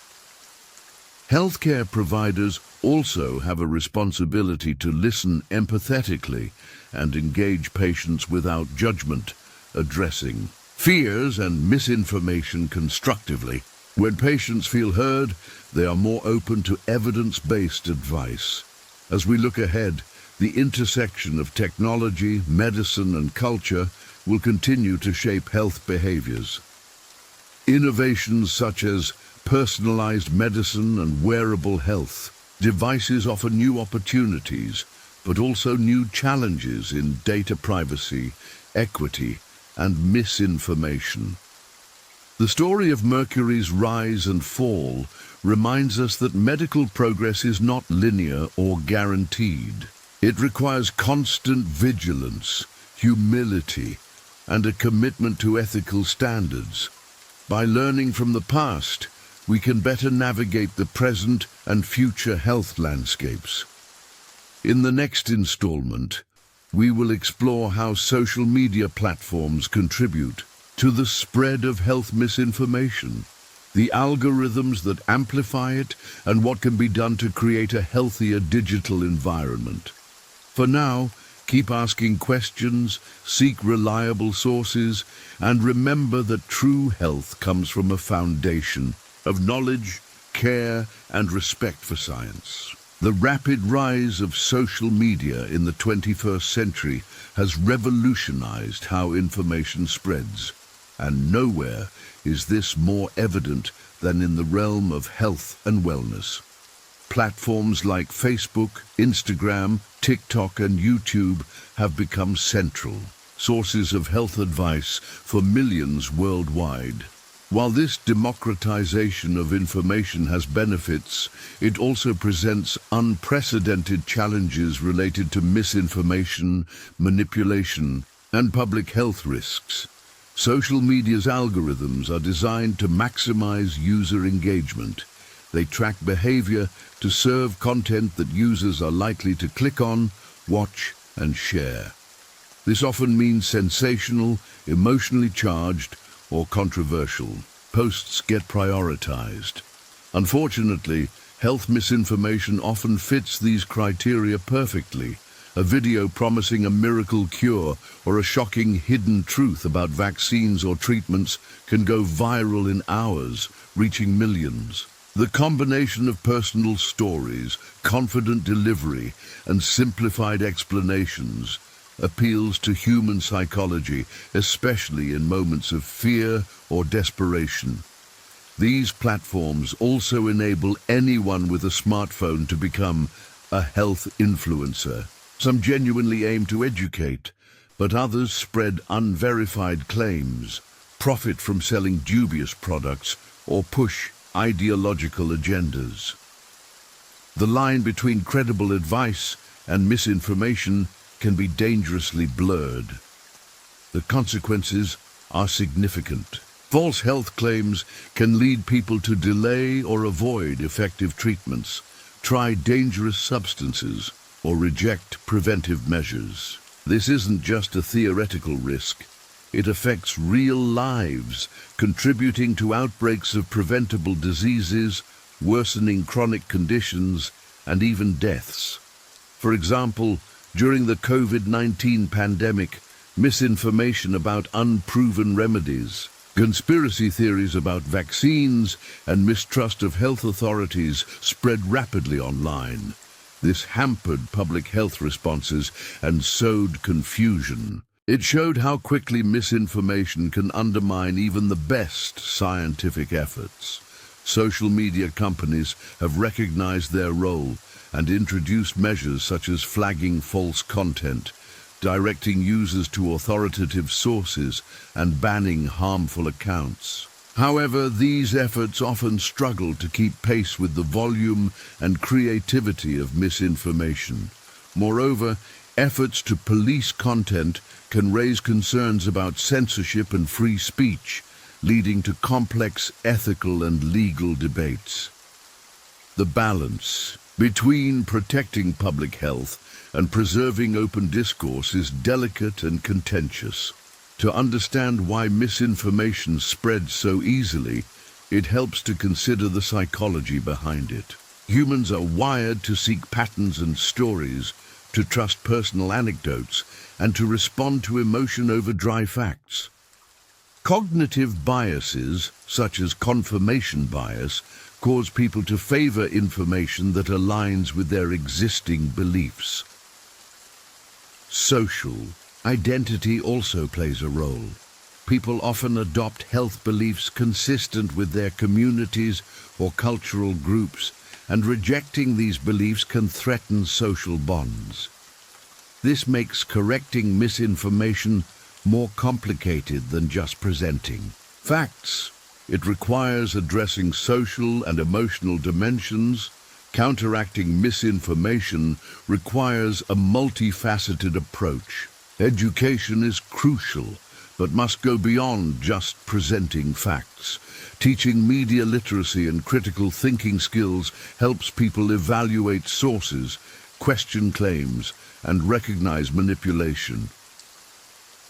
Healthcare providers also have a responsibility to listen empathetically and engage patients without judgment, addressing fears and misinformation constructively. When patients feel heard, they are more open to evidence-based advice. As we look ahead, the intersection of technology, medicine, and culture will continue to shape health behaviors. Innovations such as personalized medicine and wearable health devices offer new opportunities, but also new challenges in data privacy, equity, and misinformation. The story of Mercury's rise and fall reminds us that medical progress is not linear or guaranteed. It requires constant vigilance, humility, and a commitment to ethical standards. By learning from the past, we can better navigate the present and future health landscapes. In the next installment, we will explore how social media platforms contribute to the spread of health misinformation, the algorithms that amplify it, and what can be done to create a healthier digital environment. For now, keep asking questions, seek reliable sources, and remember that true health comes from a foundation of knowledge, care, and respect for science. The rapid rise of social media in the 21st century has revolutionized how information spreads, and nowhere is this more evident than in the realm of health and wellness. Platforms like Facebook, Instagram, TikTok, and YouTube have become central sources of health advice for millions worldwide. While this democratization of information has benefits, it also presents unprecedented challenges related to misinformation, manipulation, and public health risks. Social media's algorithms are designed to maximize user engagement. They track behavior to serve content that users are likely to click on, watch, and share. This often means sensational, emotionally charged, or controversial posts get prioritized. Unfortunately, health misinformation often fits these criteria perfectly. A video promising a miracle cure or a shocking hidden truth about vaccines or treatments can go viral in hours, reaching millions. The combination of personal stories, confident delivery, and simplified explanations appeals to human psychology, especially in moments of fear or desperation. These platforms also enable anyone with a smartphone to become a health influencer. Some genuinely aim to educate, but others spread unverified claims, profit from selling dubious products, or push ideological agendas. The line between credible advice and misinformation can be dangerously blurred. The consequences are significant. False health claims can lead people to delay or avoid effective treatments, try dangerous substances, or reject preventive measures. This isn't just a theoretical risk. It affects real lives, contributing to outbreaks of preventable diseases, worsening chronic conditions, and even deaths. For example, during the COVID-19 pandemic, misinformation about unproven remedies, conspiracy theories about vaccines, and mistrust of health authorities spread rapidly online. This hampered public health responses and sowed confusion. It showed how quickly misinformation can undermine even the best scientific efforts. Social media companies have recognized their role and introduced measures such as flagging false content, directing users to authoritative sources, and banning harmful accounts. However, these efforts often struggle to keep pace with the volume and creativity of misinformation. Moreover, efforts to police content can raise concerns about censorship and free speech, leading to complex ethical and legal debates. The balance between protecting public health and preserving open discourse is delicate and contentious. To understand why misinformation spreads so easily, it helps to consider the psychology behind it. Humans are wired to seek patterns and stories, to trust personal anecdotes, and to respond to emotion over dry facts. Cognitive biases, such as confirmation bias, cause people to favor information that aligns with their existing beliefs. Social identity also plays a role. People often adopt health beliefs consistent with their communities or cultural groups, and rejecting these beliefs can threaten social bonds. This makes correcting misinformation more complicated than just presenting facts. It requires addressing social and emotional dimensions. Counteracting misinformation requires a multifaceted approach. Education is crucial, but must go beyond just presenting facts. Teaching media literacy and critical thinking skills helps people evaluate sources, question claims, and recognize manipulation.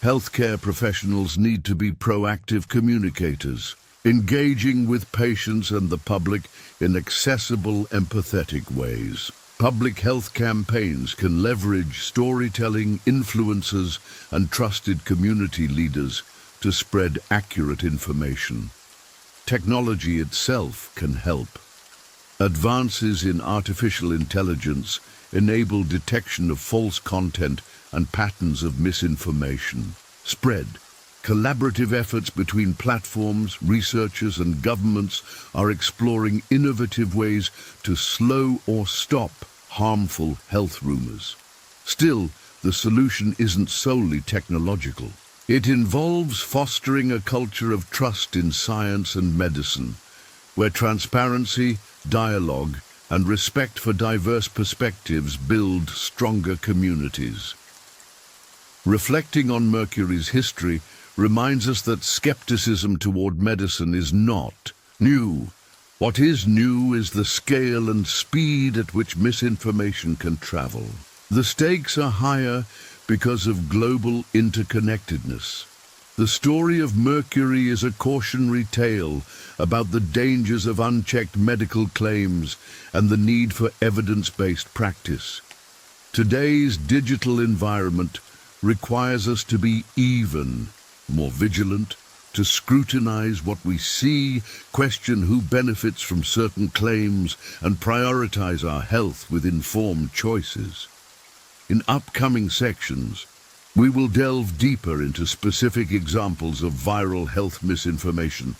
Healthcare professionals need to be proactive communicators, engaging with patients and the public in accessible, empathetic ways. Public health campaigns can leverage storytelling, influencers, and trusted community leaders to spread accurate information. Technology itself can help. Advances in artificial intelligence enable detection of false content and patterns of misinformation. Spread. Collaborative efforts between platforms, researchers, and governments are exploring innovative ways to slow or stop harmful health rumors. Still, the solution isn't solely technological. It involves fostering a culture of trust in science and medicine, where transparency, dialogue, and respect for diverse perspectives build stronger communities. Reflecting on Mercury's history reminds us that skepticism toward medicine is not new. What is new is the scale and speed at which misinformation can travel. The stakes are higher because of global interconnectedness. The story of Mercury is a cautionary tale about the dangers of unchecked medical claims and the need for evidence-based practice. Today's digital environment requires us to be even more vigilant, to scrutinize what we see, question who benefits from certain claims, and prioritize our health with informed choices. In upcoming sections, we will delve deeper into specific examples of viral health misinformation,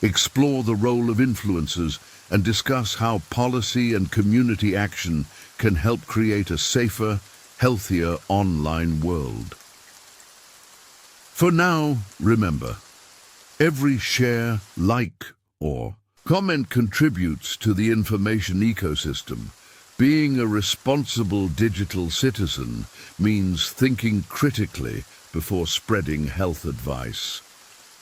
explore the role of influencers, and discuss how policy and community action can help create a safer, healthier online world. For now, remember, every share, like, or comment contributes to the information ecosystem. Being a responsible digital citizen means thinking critically before spreading health advice.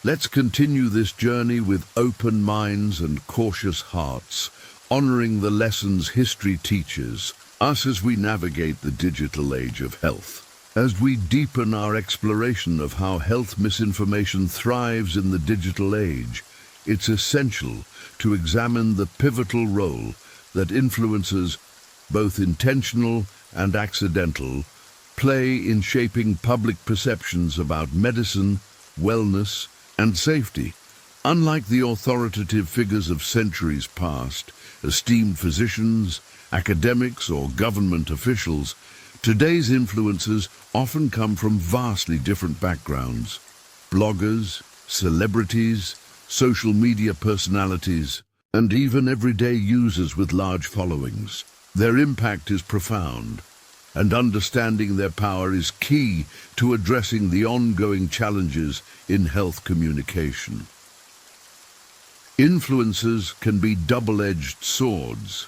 Let's continue this journey with open minds and cautious hearts, honoring the lessons history teaches us as we navigate the digital age of health. As we deepen our exploration of how health misinformation thrives in the digital age, it's essential to examine the pivotal role that influencers, both intentional and accidental, play in shaping public perceptions about medicine, wellness, and safety. Unlike the authoritative figures of centuries past, esteemed physicians, academics, or government officials, today's influencers often come from vastly different backgrounds. Bloggers, celebrities, social media personalities, and even everyday users with large followings. Their impact is profound, and understanding their power is key to addressing the ongoing challenges in health communication. Influencers can be double-edged swords.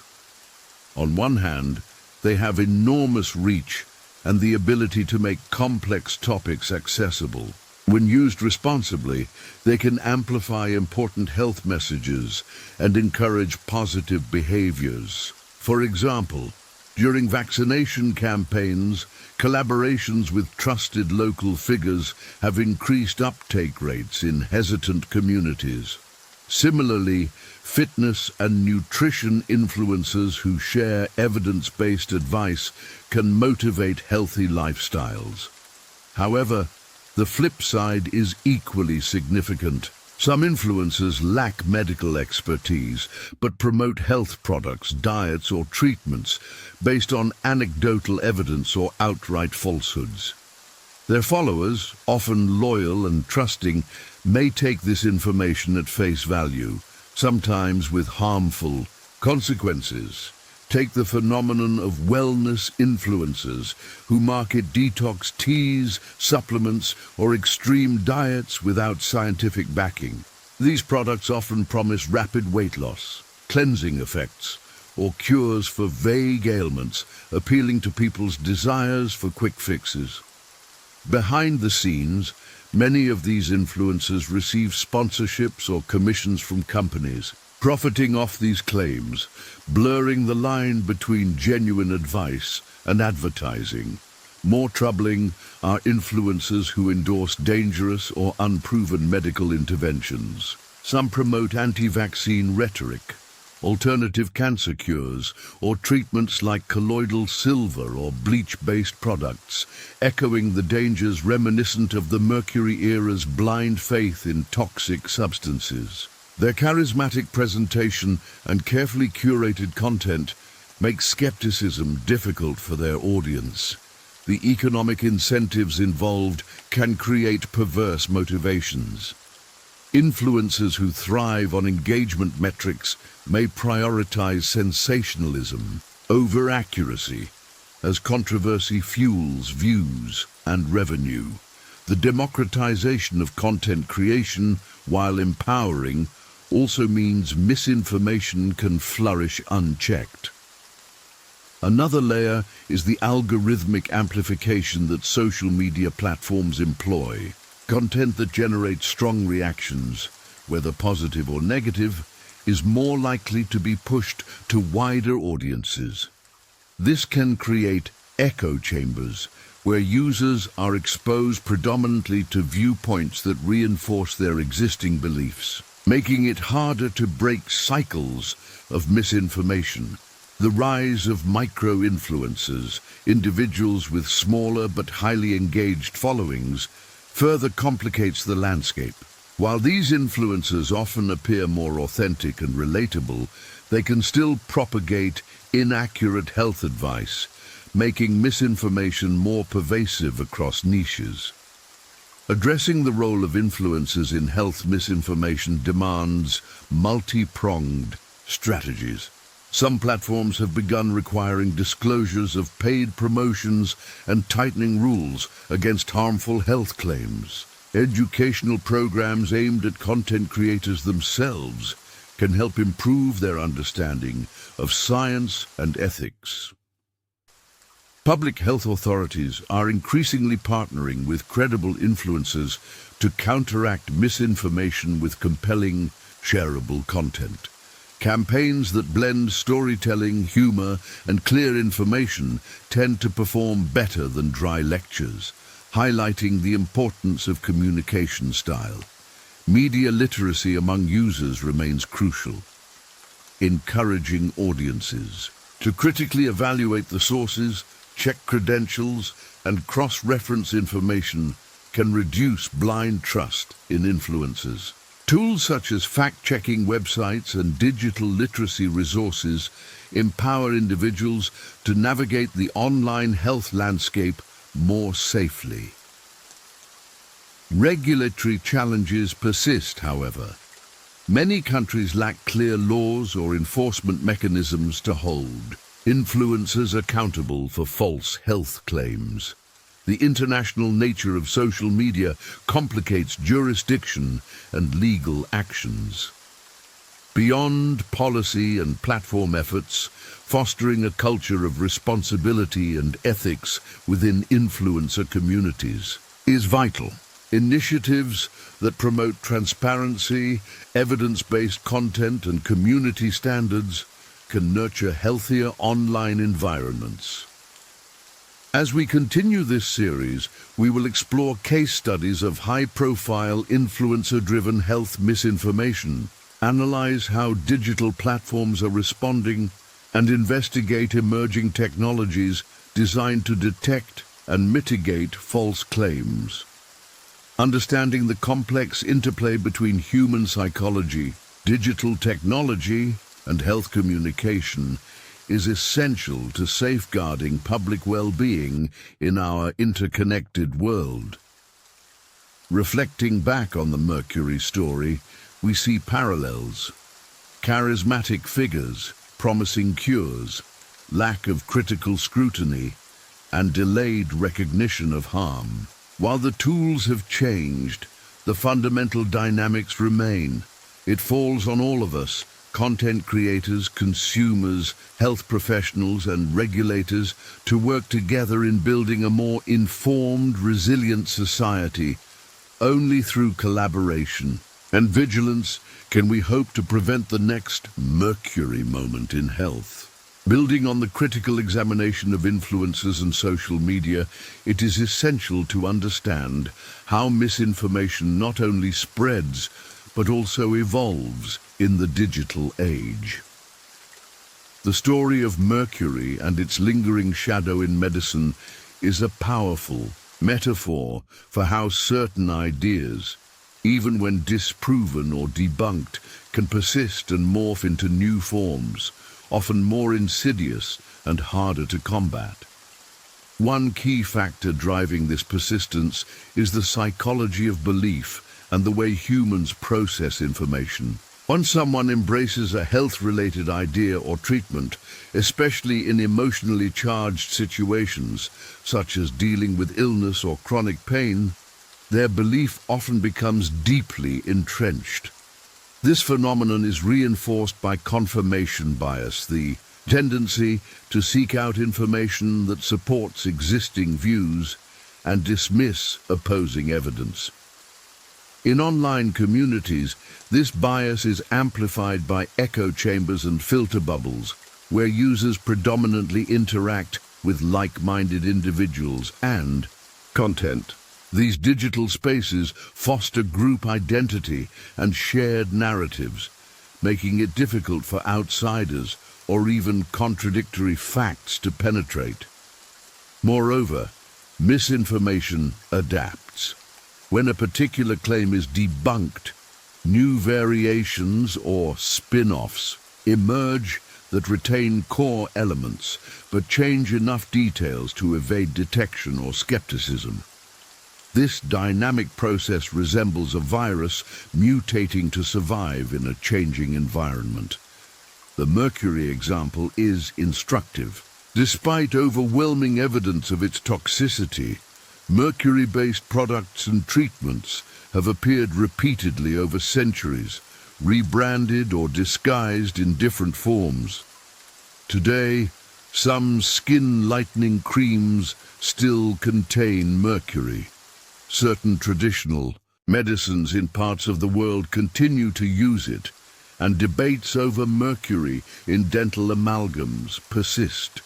On one hand, they have enormous reach and the ability to make complex topics accessible. When used responsibly, they can amplify important health messages and encourage positive behaviors. For example, during vaccination campaigns, collaborations with trusted local figures have increased uptake rates in hesitant communities. Similarly, fitness and nutrition influencers who share evidence-based advice can motivate healthy lifestyles. However, the flip side is equally significant. Some influencers lack medical expertise, but promote health products, diets, or treatments based on anecdotal evidence or outright falsehoods. Their followers, often loyal and trusting, may take this information at face value, sometimes with harmful consequences. Take the phenomenon of wellness influencers who market detox teas, supplements, or extreme diets without scientific backing. These products often promise rapid weight loss, cleansing effects, or cures for vague ailments, appealing to people's desires for quick fixes. Behind the scenes, Many of these influencers receive sponsorships or commissions from companies, profiting off these claims, blurring the line between genuine advice and advertising. More troubling are influencers who endorse dangerous or unproven medical interventions. Some promote anti-vaccine rhetoric, alternative cancer cures, or treatments like colloidal silver or bleach-based products, echoing the dangers reminiscent of the Mercury era's blind faith in toxic substances. Their charismatic presentation and carefully curated content make skepticism difficult for their audience. The economic incentives involved can create perverse motivations. Influencers who thrive on engagement metrics may prioritize sensationalism over accuracy, as controversy fuels views and revenue. The democratization of content creation, while empowering, also means misinformation can flourish unchecked. Another layer is the algorithmic amplification that social media platforms employ. Content that generates strong reactions, whether positive or negative, is more likely to be pushed to wider audiences. This can create echo chambers, where users are exposed predominantly to viewpoints that reinforce their existing beliefs, making it harder to break cycles of misinformation. The rise of micro-influencers, individuals with smaller but highly engaged followings, further complicates the landscape. While these influencers often appear more authentic and relatable, they can still propagate inaccurate health advice, making misinformation more pervasive across niches. Addressing the role of influencers in health misinformation demands multi-pronged strategies. Some platforms have begun requiring disclosures of paid promotions and tightening rules against harmful health claims. Educational programs aimed at content creators themselves can help improve their understanding of science and ethics. Public health authorities are increasingly partnering with credible influencers to counteract misinformation with compelling, shareable content. Campaigns that blend storytelling, humor, and clear information tend to perform better than dry lectures, highlighting the importance of communication style. Media literacy among users remains crucial, encouraging audiences to critically evaluate the sources, check credentials, and cross-reference information can reduce blind trust in influencers. Tools such as fact-checking websites and digital literacy resources empower individuals to navigate the online health landscape more safely. Regulatory challenges persist, however. Many countries lack clear laws or enforcement mechanisms to hold influencers accountable for false health claims. The international nature of social media complicates jurisdiction and legal actions. Beyond policy and platform efforts, fostering a culture of responsibility and ethics within influencer communities is vital. Initiatives that promote transparency, evidence-based content, and community standards can nurture healthier online environments. As we continue this series, we will explore case studies of high-profile influencer-driven health misinformation, analyze how digital platforms are responding, and investigate emerging technologies designed to detect and mitigate false claims. Understanding the complex interplay between human psychology, digital technology, and health communication is essential to safeguarding public well-being in our interconnected world. Reflecting back on the Mercury story, we see parallels. Charismatic figures, promising cures, lack of critical scrutiny, and delayed recognition of harm. While the tools have changed, the fundamental dynamics remain. It falls on all of us, content creators, consumers, health professionals, and regulators, to work together in building a more informed, resilient society Only through collaboration and vigilance can we hope to prevent the next Mercury moment in health. Building on the critical examination of influencers and social media, it is essential to understand how misinformation not only spreads, but also evolves in the digital age. The story of Mercury and its lingering shadow in medicine is a powerful metaphor for how certain ideas, even when disproven or debunked, can persist and morph into new forms, often more insidious and harder to combat. One key factor driving this persistence is the psychology of belief and the way humans process information. Once someone embraces a health-related idea or treatment, especially in emotionally charged situations, such as dealing with illness or chronic pain, their belief often becomes deeply entrenched. This phenomenon is reinforced by confirmation bias, the tendency to seek out information that supports existing views and dismiss opposing evidence. In online communities, this bias is amplified by echo chambers and filter bubbles, where users predominantly interact with like-minded individuals and content. These digital spaces foster group identity and shared narratives, making it difficult for outsiders or even contradictory facts to penetrate. Moreover, misinformation adapts. When a particular claim is debunked, new variations or spin-offs emerge that retain core elements but change enough details to evade detection or skepticism. This dynamic process resembles a virus mutating to survive in a changing environment. The Mercury example is instructive. Despite overwhelming evidence of its toxicity, Mercury-based products and treatments have appeared repeatedly over centuries, rebranded or disguised in different forms. Today, some skin-lightening creams still contain mercury. Certain traditional medicines in parts of the world continue to use it, and debates over mercury in dental amalgams persist.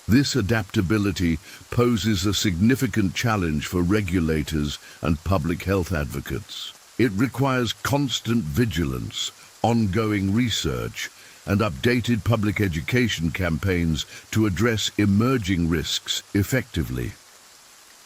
This adaptability poses a significant challenge for regulators and public health advocates. It requires constant vigilance, ongoing research, and updated public education campaigns to address emerging risks effectively.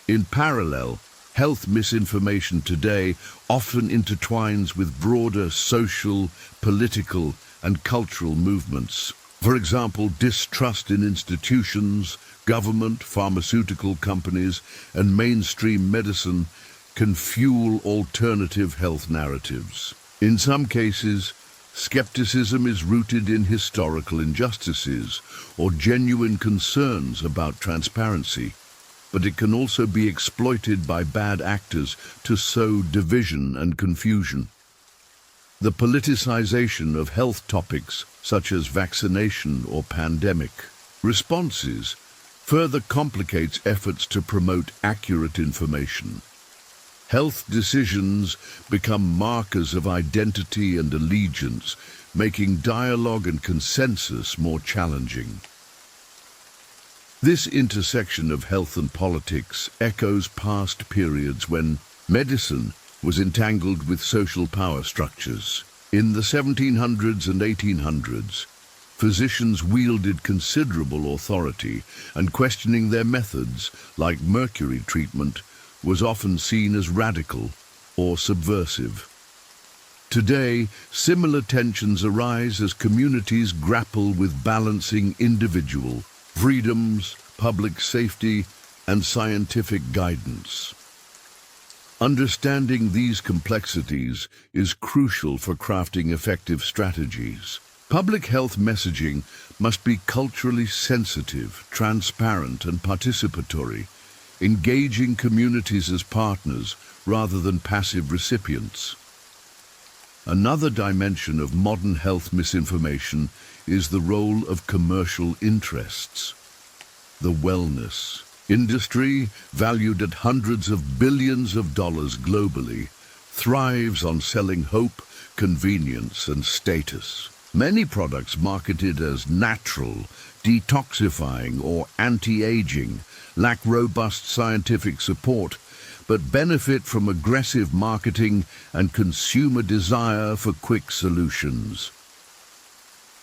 In parallel, health misinformation today often intertwines with broader social, political, and cultural movements. For example, distrust in institutions, government, pharmaceutical companies, and mainstream medicine can fuel alternative health narratives. In some cases, skepticism is rooted in historical injustices or genuine concerns about transparency, but it can also be exploited by bad actors to sow division and confusion. The politicization of health topics, such as vaccination or pandemic responses, further complicates efforts to promote accurate information. Health decisions become markers of identity and allegiance, making dialogue and consensus more challenging. This intersection of health and politics echoes past periods when medicine was entangled with social power structures. In the 1700s and 1800s, physicians wielded considerable authority, and questioning their methods, like mercury treatment, was often seen as radical or subversive. Today, similar tensions arise as communities grapple with balancing individual freedoms, public safety, and scientific guidance. Understanding these complexities is crucial for crafting effective strategies. Public health messaging must be culturally sensitive, transparent, and participatory, engaging communities as partners rather than passive recipients. Another dimension of modern health misinformation is the role of commercial interests. The wellness Industry, valued at hundreds of billions of dollars globally, thrives on selling hope, convenience, and status. Many products marketed as natural, detoxifying, or anti-aging lack robust scientific support, but benefit from aggressive marketing and consumer desire for quick solutions.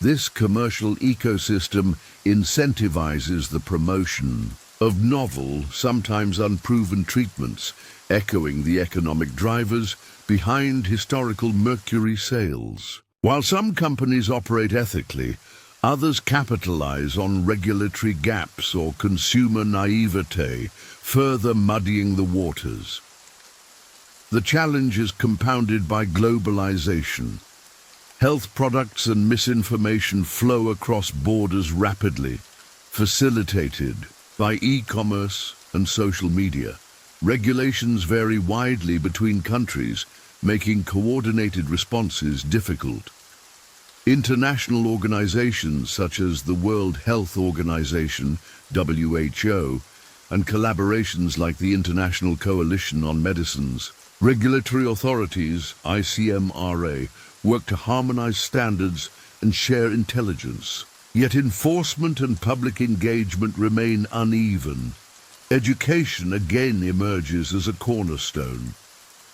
This commercial ecosystem incentivizes the promotion of novel, sometimes unproven treatments, echoing the economic drivers behind historical Mercury sales. While some companies operate ethically, others capitalize on regulatory gaps or consumer naivete, further muddying the waters. The challenge is compounded by globalization. Health products and misinformation flow across borders rapidly, facilitated by e-commerce and social media. Regulations vary widely between countries, making coordinated responses difficult. International organizations such as the World Health Organization, WHO, and collaborations like the International Coalition on Medicines, regulatory authorities, ICMRA, work to harmonize standards and share intelligence. Yet enforcement and public engagement remain uneven. Education again emerges as a cornerstone,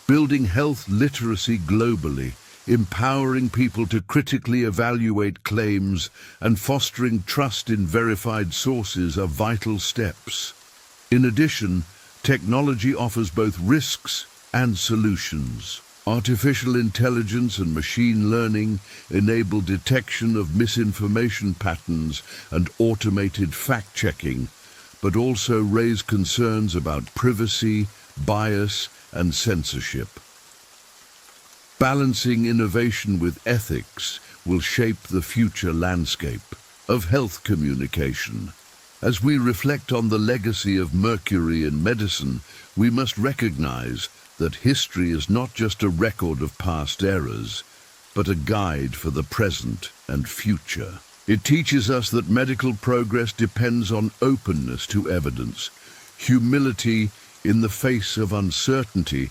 building health literacy globally, empowering people to critically evaluate claims and fostering trust in verified sources are vital steps. In addition, technology offers both risks and solutions. Artificial intelligence and machine learning enable detection of misinformation patterns and automated fact-checking, but also raise concerns about privacy, bias, and censorship. Balancing innovation with ethics will shape the future landscape of health communication. As we reflect on the legacy of Mercury in medicine, we must recognize that history is not just a record of past eras, but a guide for the present and future. It teaches us that medical progress depends on openness to evidence, humility in the face of uncertainty,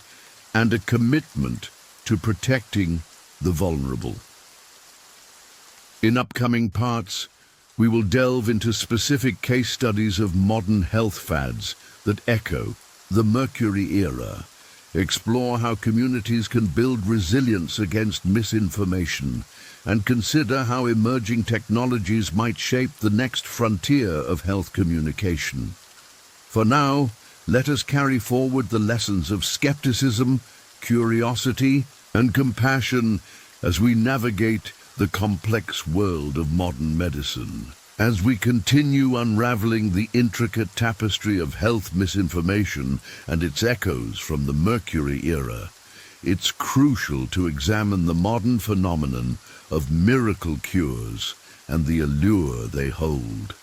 and a commitment to protecting the vulnerable. In upcoming parts, we will delve into specific case studies of modern health fads that echo the Mercury era, explore how communities can build resilience against misinformation, and consider how emerging technologies might shape the next frontier of health communication. For now, let us carry forward the lessons of skepticism, curiosity, and compassion as we navigate the complex world of modern medicine. As we continue unraveling the intricate tapestry of health misinformation and its echoes from the Mercury era, it's crucial to examine the modern phenomenon of miracle cures and the allure they hold.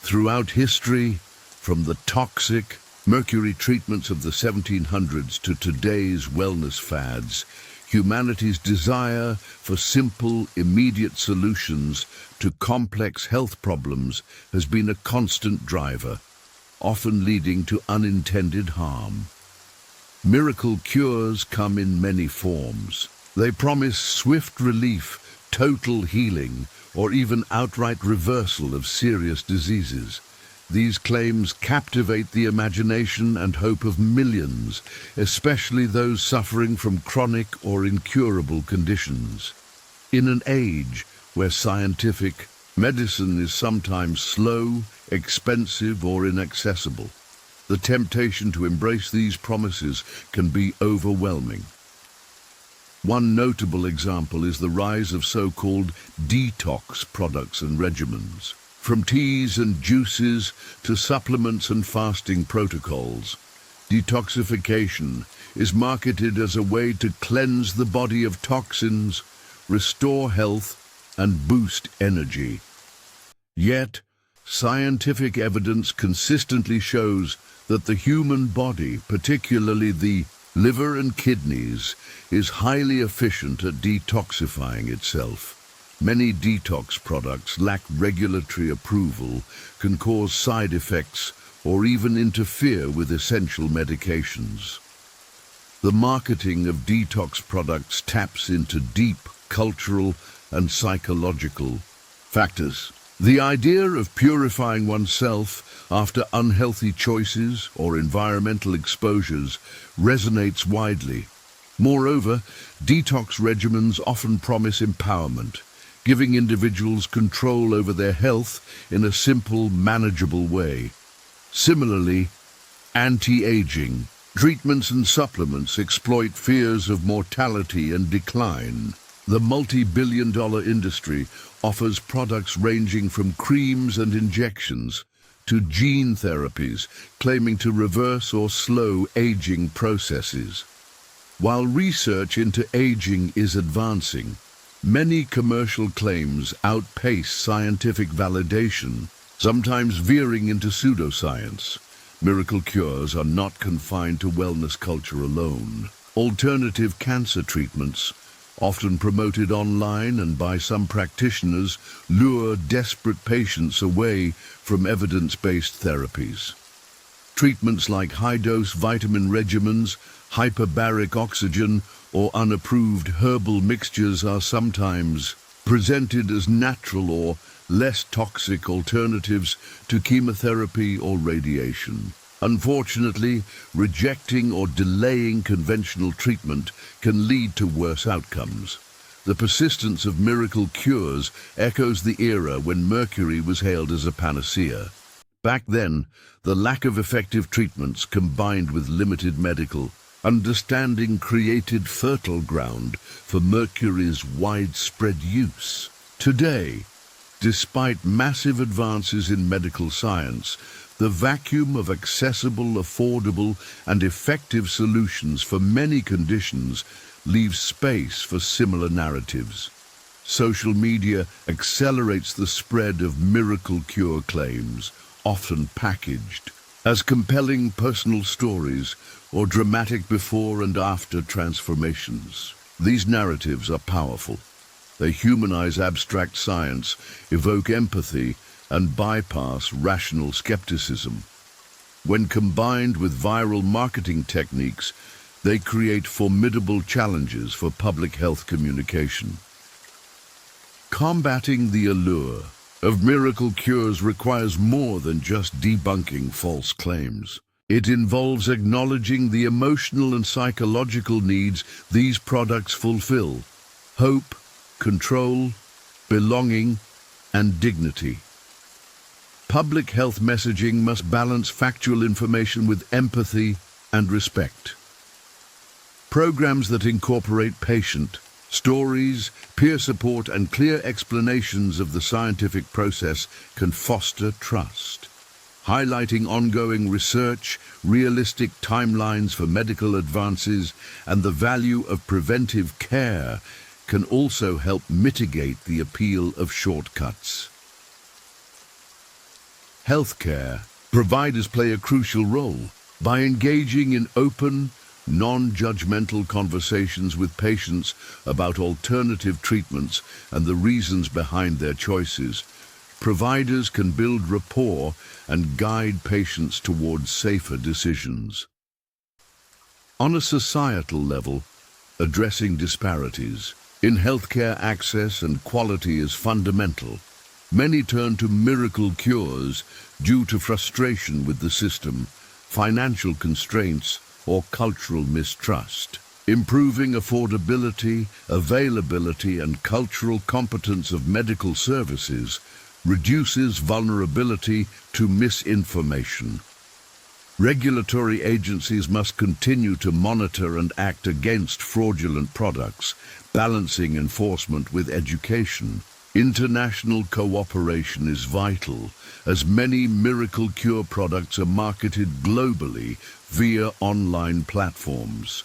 Throughout history, from the toxic Mercury treatments of the 1700s to today's wellness fads, humanity's desire for simple, immediate solutions to complex health problems has been a constant driver, often leading to unintended harm. Miracle cures come in many forms. They promise swift relief, total healing, or even outright reversal of serious diseases. These claims captivate the imagination and hope of millions, especially those suffering from chronic or incurable conditions. In an age where scientific medicine is sometimes slow, expensive, or inaccessible, the temptation to embrace these promises can be overwhelming. One notable example is the rise of so-called detox products and regimens. From teas and juices to supplements and fasting protocols, detoxification is marketed as a way to cleanse the body of toxins, restore health, and boost energy. Yet, scientific evidence consistently shows that the human body, particularly the liver and kidneys, is highly efficient at detoxifying itself. Many detox products lack regulatory approval, can cause side effects, or even interfere with essential medications. The marketing of detox products taps into deep cultural and psychological factors. The idea of purifying oneself after unhealthy choices or environmental exposures resonates widely. Moreover, detox regimens often promise empowerment, giving individuals control over their health in a simple, manageable way. Similarly, anti-aging treatments and supplements exploit fears of mortality and decline. The multi-billion-dollar industry offers products ranging from creams and injections to gene therapies, claiming to reverse or slow aging processes. While research into aging is advancing, many commercial claims outpace scientific validation, sometimes veering into pseudoscience. Miracle cures are not confined to wellness culture alone. Alternative cancer treatments, often promoted online and by some practitioners, lure desperate patients away from evidence-based therapies. Treatments like high-dose vitamin regimens, hyperbaric oxygen, or unapproved herbal mixtures are sometimes presented as natural or less toxic alternatives to chemotherapy or radiation. Unfortunately, rejecting or delaying conventional treatment can lead to worse outcomes. The persistence of miracle cures echoes the era when Mercury was hailed as a panacea. Back then, the lack of effective treatments combined with limited medical understanding created fertile ground for Mercury's widespread use. Today, despite massive advances in medical science, the vacuum of accessible, affordable, and effective solutions for many conditions leaves space for similar narratives. Social media accelerates the spread of miracle cure claims, often packaged as compelling personal stories or dramatic before and after transformations. These narratives are powerful. They humanize abstract science, evoke empathy, and bypass rational skepticism. When combined with viral marketing techniques, they create formidable challenges for public health communication. Combating the allure of miracle cures requires more than just debunking false claims. It involves acknowledging the emotional and psychological needs these products fulfill: hope, control, belonging, and dignity. Public health messaging must balance factual information with empathy and respect. Programs that incorporate patient stories, peer support, and clear explanations of the scientific process can foster trust. Highlighting ongoing research, realistic timelines for medical advances, and the value of preventive care can also help mitigate the appeal of shortcuts. Healthcare providers play a crucial role by engaging in open, non-judgmental conversations with patients about alternative treatments and the reasons behind their choices. Providers can build rapport and guide patients towards safer decisions. On a societal level, addressing disparities in healthcare access and quality is fundamental. Many turn to miracle cures due to frustration with the system, financial constraints, or cultural mistrust. Improving affordability, availability, and cultural competence of medical services reduces vulnerability to misinformation. Regulatory agencies must continue to monitor and act against fraudulent products, balancing enforcement with education. International cooperation is vital, as many miracle cure products are marketed globally via online platforms.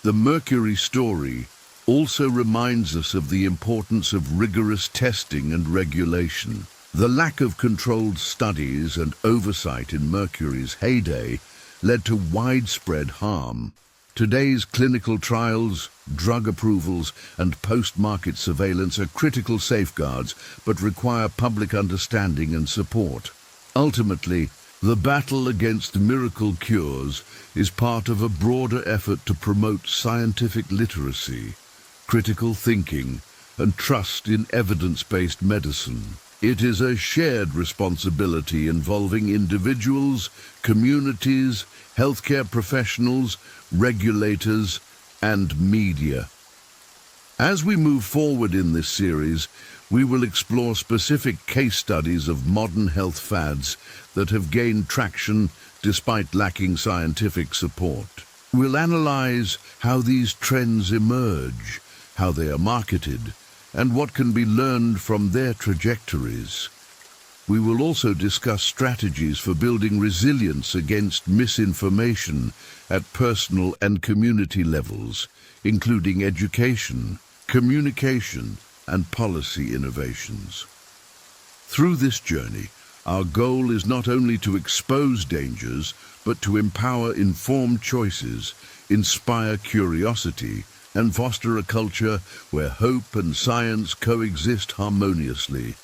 The Mercury story also reminds us of the importance of rigorous testing and regulation. The lack of controlled studies and oversight in Mercury's heyday led to widespread harm. Today's clinical trials, drug approvals, and post-market surveillance are critical safeguards, but require public understanding and support. Ultimately, The battle against miracle cures is part of a broader effort to promote scientific literacy, critical thinking, and trust in evidence-based medicine. It is a shared responsibility involving individuals, communities, healthcare professionals, regulators, and media. As we move forward in this series, we will explore specific case studies of modern health fads that have gained traction despite lacking scientific support. We'll analyze how these trends emerge, how they are marketed, and what can be learned from their trajectories. We will also discuss strategies for building resilience against misinformation at personal and community levels, including education, communication, and policy innovations. Through this journey, our goal is not only to expose dangers, but to empower informed choices, inspire curiosity, and foster a culture where hope and science coexist harmoniously.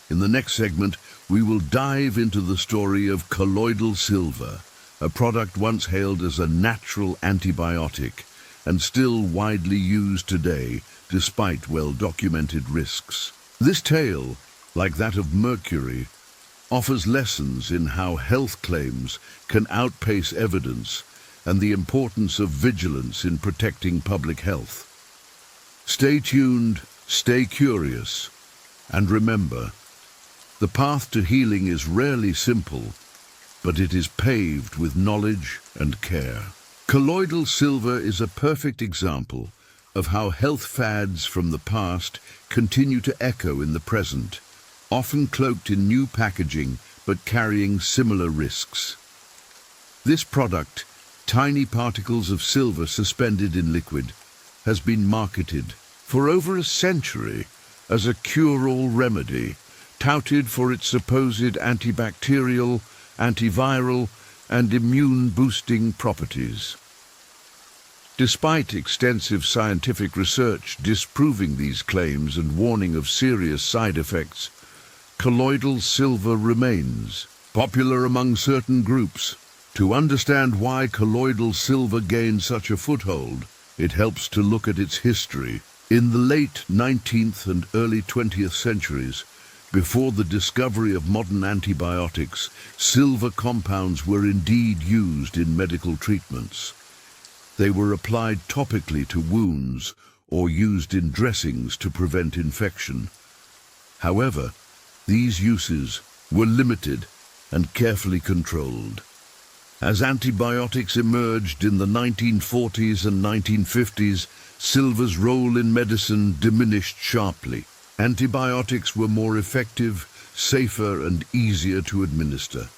In the next segment, we will dive into the story of colloidal silver, a product once hailed as a natural antibiotic and still widely used today despite well-documented risks. This tale, like that of Mercury, offers lessons in how health claims can outpace evidence and the importance of vigilance in protecting public health. Stay tuned, stay curious, and remember, the path to healing is rarely simple, but it is paved with knowledge and care. Colloidal silver is a perfect example of how health fads from the past continue to echo in the present, often cloaked in new packaging but carrying similar risks. This product, tiny particles of silver suspended in liquid, has been marketed for over a century as a cure-all remedy, touted for its supposed antibacterial, antiviral, and immune-boosting properties. Despite extensive scientific research disproving these claims and warning of serious side effects, colloidal silver remains popular among certain groups. To understand why colloidal silver gained such a foothold, it helps to look at its history. In the late 19th and early 20th centuries, before the discovery of modern antibiotics, silver compounds were indeed used in medical treatments. They were applied topically to wounds or used in dressings to prevent infection. However, these uses were limited and carefully controlled. As antibiotics emerged in the 1940s and 1950s, silver's role in medicine diminished sharply. Antibiotics were more effective, safer, and easier to administer.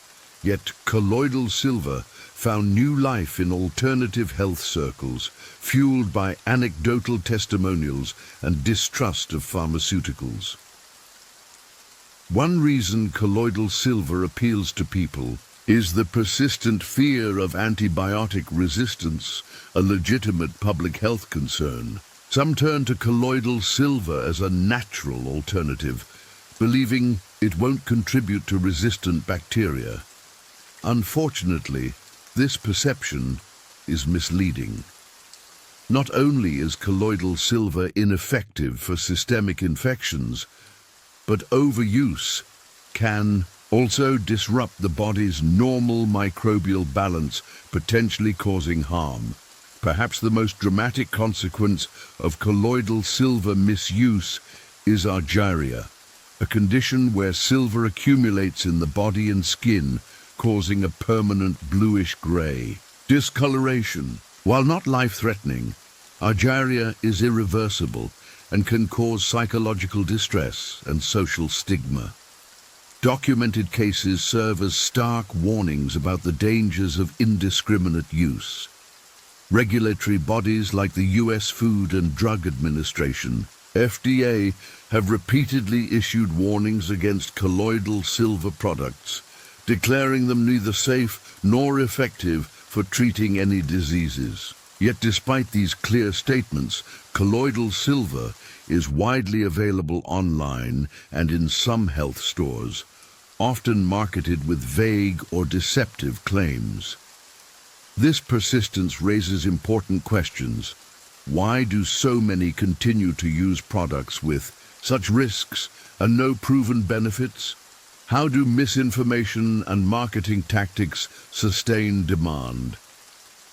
Yet colloidal silver found new life in alternative health circles, fueled by anecdotal testimonials and distrust of pharmaceuticals. One reason colloidal silver appeals to people is the persistent fear of antibiotic resistance, a legitimate public health concern. Some turn to colloidal silver as a natural alternative, believing it won't contribute to resistant bacteria. Unfortunately, this perception is misleading. Not only is colloidal silver ineffective for systemic infections, but overuse can also disrupt the body's normal microbial balance, potentially causing harm. Perhaps the most dramatic consequence of colloidal silver misuse is argyria, a condition where silver accumulates in the body and skin, causing a permanent bluish-gray discoloration. While not life-threatening, argyria is irreversible and can cause psychological distress and social stigma. Documented cases serve as stark warnings about the dangers of indiscriminate use. Regulatory bodies like the U.S. Food and Drug Administration, FDA, have repeatedly issued warnings against colloidal silver products, declaring them neither safe nor effective for treating any diseases. Yet despite these clear statements, colloidal silver is widely available online and in some health stores, often marketed with vague or deceptive claims. This persistence raises important questions. Why do so many continue to use products with such risks and no proven benefits? How do misinformation and marketing tactics sustain demand?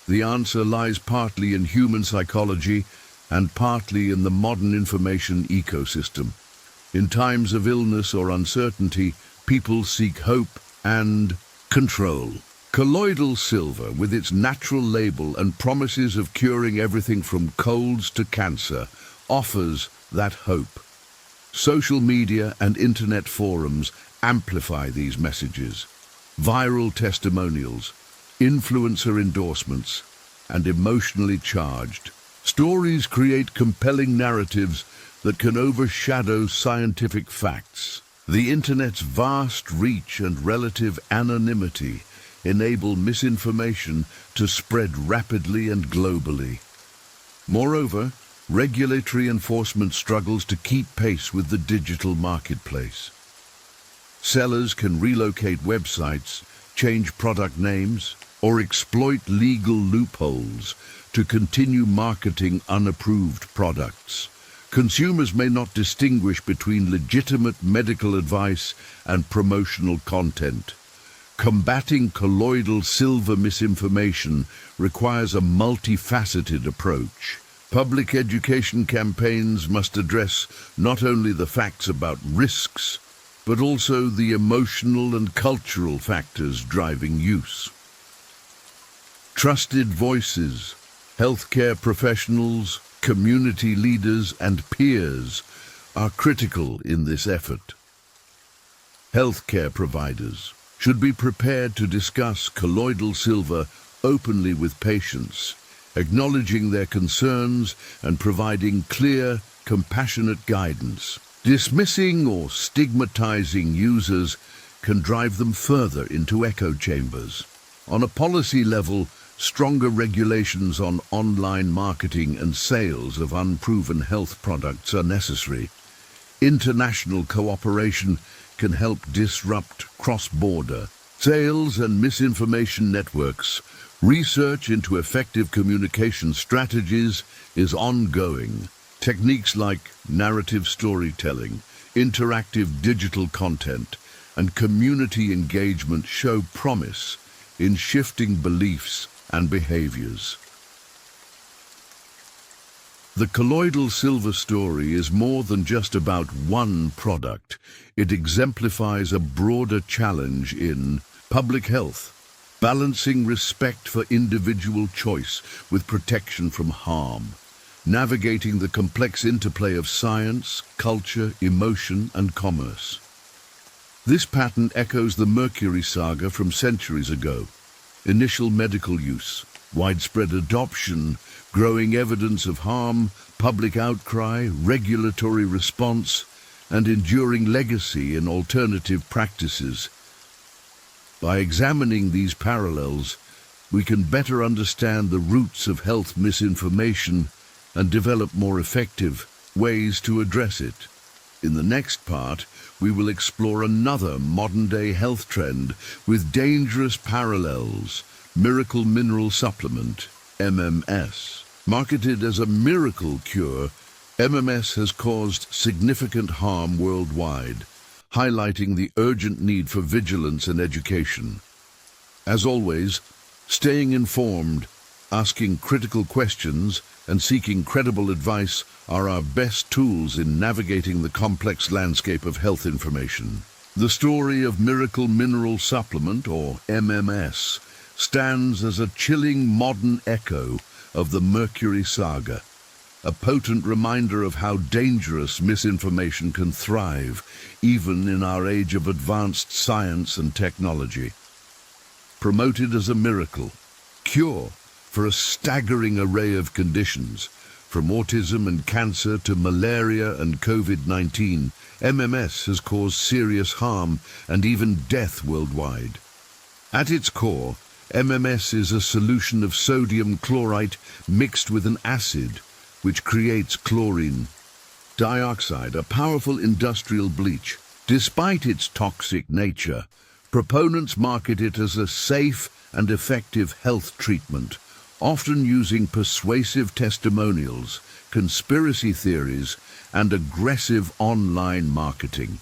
The answer lies partly in human psychology and partly in the modern information ecosystem. In times of illness or uncertainty, people seek hope and control. Colloidal silver, with its natural label and promises of curing everything from colds to cancer, offers that hope. Social media and internet forums amplify these messages. Viral testimonials, influencer endorsements, and emotionally charged stories create compelling narratives that can overshadow scientific facts. The internet's vast reach and relative anonymity enable misinformation to spread rapidly and globally. Moreover, regulatory enforcement struggles to keep pace with the digital marketplace. Sellers can relocate websites, change product names, or exploit legal loopholes to continue marketing unapproved products. Consumers may not distinguish between legitimate medical advice and promotional content. Combating colloidal silver misinformation requires a multifaceted approach. Public education campaigns must address not only the facts about risks, but also the emotional and cultural factors driving use. Trusted voices, healthcare professionals, community leaders, and peers are critical in this effort. Healthcare providers should be prepared to discuss colloidal silver openly with patients, acknowledging their concerns and providing clear, compassionate guidance. Dismissing or stigmatizing users can drive them further into echo chambers. On a policy level, stronger regulations on online marketing and sales of unproven health products are necessary. International cooperation can help disrupt cross-border sales and misinformation networks. Research into effective communication strategies is ongoing. Techniques like narrative storytelling, interactive digital content, and community engagement show promise in shifting beliefs and behaviors. The colloidal silver story is more than just about one product. It exemplifies a broader challenge in public health, balancing respect for individual choice with protection from harm, navigating the complex interplay of science, culture, emotion, and commerce. This pattern echoes the Mercury saga from centuries ago. Initial medical use, widespread adoption, growing evidence of harm, public outcry, regulatory response, and enduring legacy in alternative practices. By examining these parallels, we can better understand the roots of health misinformation and develop more effective ways to address it. In the next part, we will explore another modern-day health trend with dangerous parallels: miracle mineral supplement, MMS. Marketed as a miracle cure, MMS has caused significant harm worldwide, highlighting the urgent need for vigilance and education. As always, staying informed, asking critical questions, and seeking credible advice are our best tools in navigating the complex landscape of health information. The story of Miracle Mineral Supplement, or MMS, stands as a chilling modern echo of the Mercury saga, a potent reminder of how dangerous misinformation can thrive, even in our age of advanced science and technology. Promoted as a miracle cure for a staggering array of conditions, from autism and cancer to malaria and COVID-19, MMS has caused serious harm and even death worldwide. At its core, MMS is a solution of sodium chlorite mixed with an acid, which creates chlorine dioxide, a powerful industrial bleach. Despite its toxic nature, proponents market it as a safe and effective health treatment, often using persuasive testimonials, conspiracy theories, and aggressive online marketing.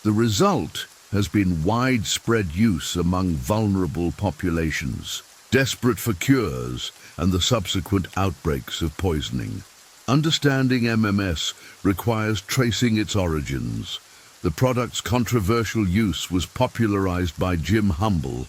The result has been widespread use among vulnerable populations, desperate for cures, and the subsequent outbreaks of poisoning. Understanding MMS requires tracing its origins. The product's controversial use was popularized by Jim Humble,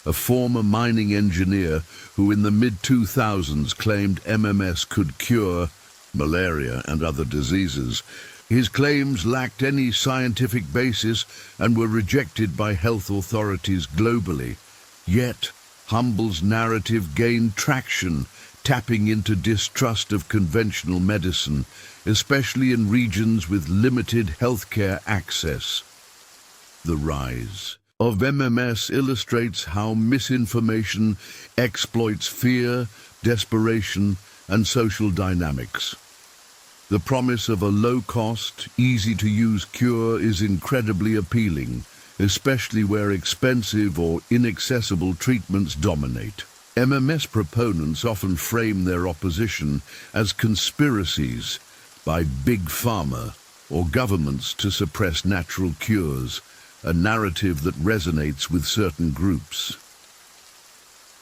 a former mining engineer who in the mid-2000s claimed MMS could cure malaria and other diseases. His claims lacked any scientific basis and were rejected by health authorities globally. Yet, Humble's narrative gained traction, tapping into distrust of conventional medicine, especially in regions with limited healthcare access. The rise of MMS illustrates how misinformation exploits fear, desperation, and social dynamics. The promise of a low-cost, easy-to-use cure is incredibly appealing, especially where expensive or inaccessible treatments dominate. MMS proponents often frame their opposition as conspiracies by big pharma or governments to suppress natural cures, a narrative that resonates with certain groups.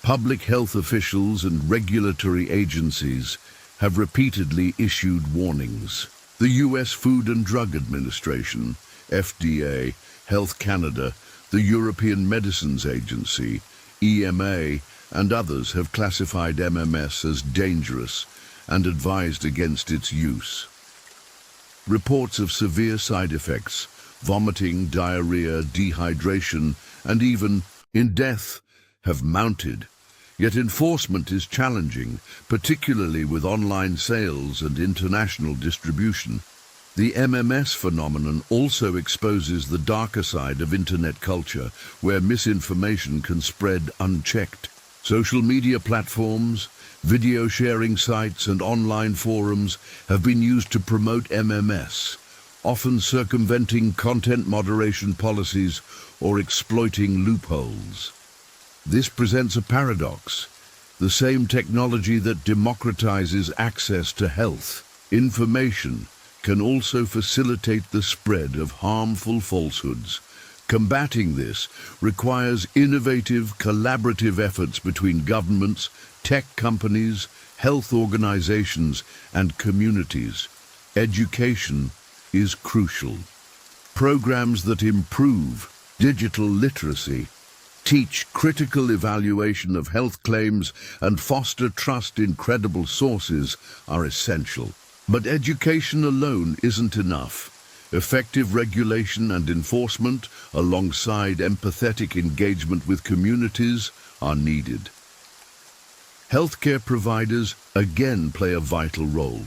Public health officials and regulatory agencies have repeatedly issued warnings. The U.S. Food and Drug Administration, FDA, Health Canada, the European Medicines Agency, EMA, and others have classified MMS as dangerous and advised against its use. Reports of severe side effects, vomiting, diarrhea, dehydration, and even in death have mounted. Yet enforcement is challenging, particularly with online sales and international distribution. The MMS phenomenon also exposes the darker side of internet culture, where misinformation can spread unchecked. Social media platforms, video sharing sites, and online forums have been used to promote MMS, often circumventing content moderation policies or exploiting loopholes. This presents a paradox. The same technology that democratizes access to health information can also facilitate the spread of harmful falsehoods. Combating this requires innovative, collaborative efforts between governments, tech companies, health organizations, and communities. Education is crucial. Programs that improve digital literacy, teach critical evaluation of health claims, and foster trust in credible sources are essential. But education alone isn't enough. Effective regulation and enforcement, alongside empathetic engagement with communities, are needed. Healthcare providers again play a vital role.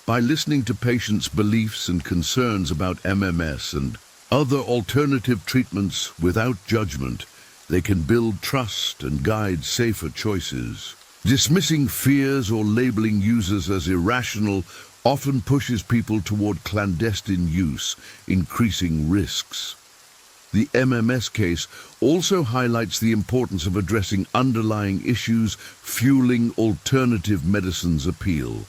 By listening to patients' beliefs and concerns about MMS and other alternative treatments without judgment, they can build trust and guide safer choices. Dismissing fears or labeling users as irrational often pushes people toward clandestine use, increasing risks. The MMS case also highlights the importance of addressing underlying issues fueling alternative medicine's appeal.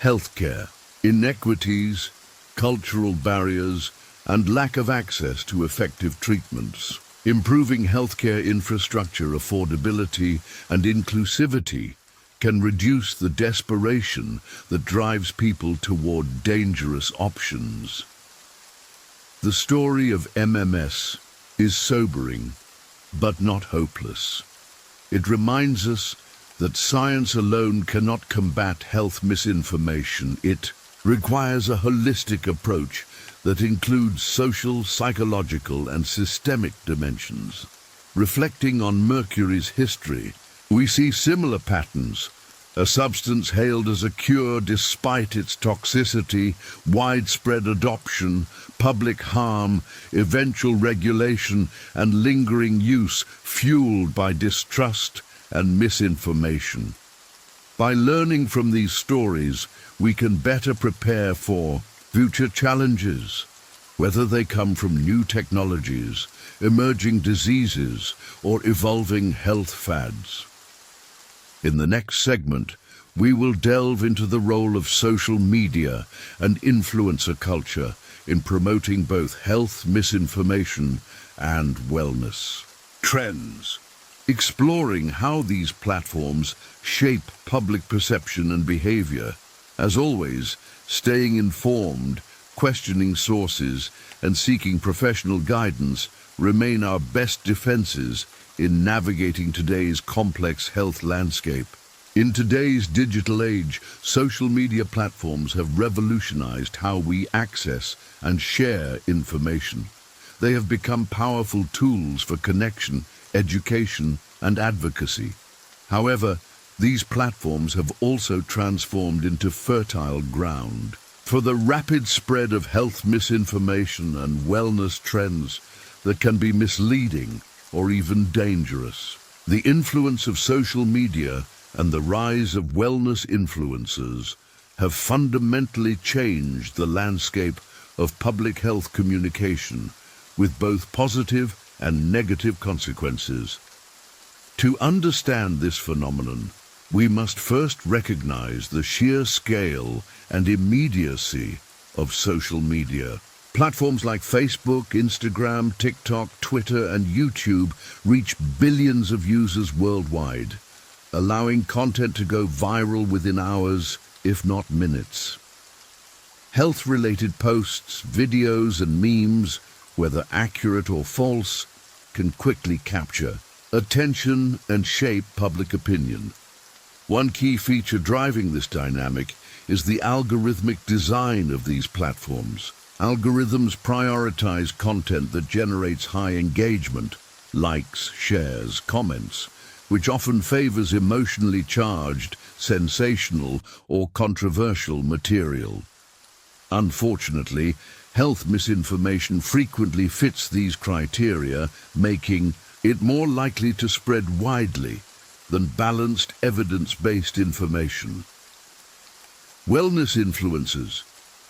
Healthcare, inequities, cultural barriers, and lack of access to effective treatments. Improving healthcare infrastructure, affordability, and inclusivity can reduce the desperation that drives people toward dangerous options. The story of MMS is sobering, but not hopeless. It reminds us that science alone cannot combat health misinformation. It requires a holistic approach that includes social, psychological, and systemic dimensions. Reflecting on Mercury's history, we see similar patterns. A substance hailed as a cure despite its toxicity, widespread adoption, public harm, eventual regulation, and lingering use fueled by distrust and misinformation. By learning from these stories, we can better prepare for future challenges. whether they come from new technologies, emerging diseases, or evolving health fads. In the next segment, we will delve into the role of social media and influencer culture in promoting both health misinformation and wellness trends, exploring how these platforms shape public perception and behavior. As always, staying informed, questioning sources, and seeking professional guidance remain our best defenses in navigating today's complex health landscape. In today's digital age, social media platforms have revolutionized how we access and share information. They have become powerful tools for connection, education, and advocacy. However, these platforms have also transformed into fertile ground for the rapid spread of health misinformation and wellness trends that can be misleading or even dangerous. The influence of social media and the rise of wellness influencers have fundamentally changed the landscape of public health communication, with both positive and negative consequences. To understand this phenomenon, we must first recognize the sheer scale and immediacy of social media. Platforms like Facebook, Instagram, TikTok, Twitter, and YouTube reach billions of users worldwide, allowing content to go viral within hours, if not minutes. Health-related posts, videos, and memes, whether accurate or false, can quickly capture attention and shape public opinion. One key feature driving this dynamic is the algorithmic design of these platforms. Algorithms prioritize content that generates high engagement, likes, shares, comments, which often favors emotionally charged, sensational, or controversial material. Unfortunately, health misinformation frequently fits these criteria, making it more likely to spread widely than balanced, evidence-based information. Wellness influencers,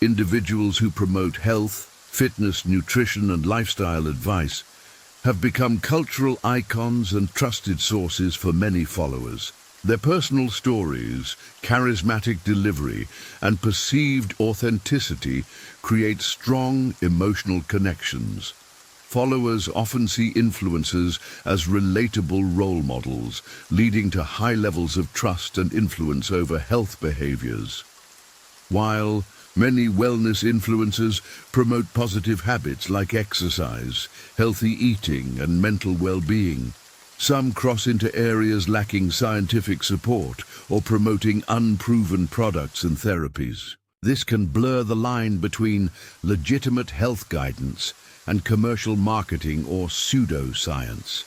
individuals who promote health, fitness, nutrition, and lifestyle advice, have become cultural icons and trusted sources for many followers. Their personal stories, charismatic delivery, and perceived authenticity create strong emotional connections. Followers often see influencers as relatable role models, leading to high levels of trust and influence over health behaviors. While many wellness influencers promote positive habits like exercise, healthy eating, and mental well-being, some cross into areas lacking scientific support or promoting unproven products and therapies. This can blur the line between legitimate health guidance and commercial marketing or pseudoscience.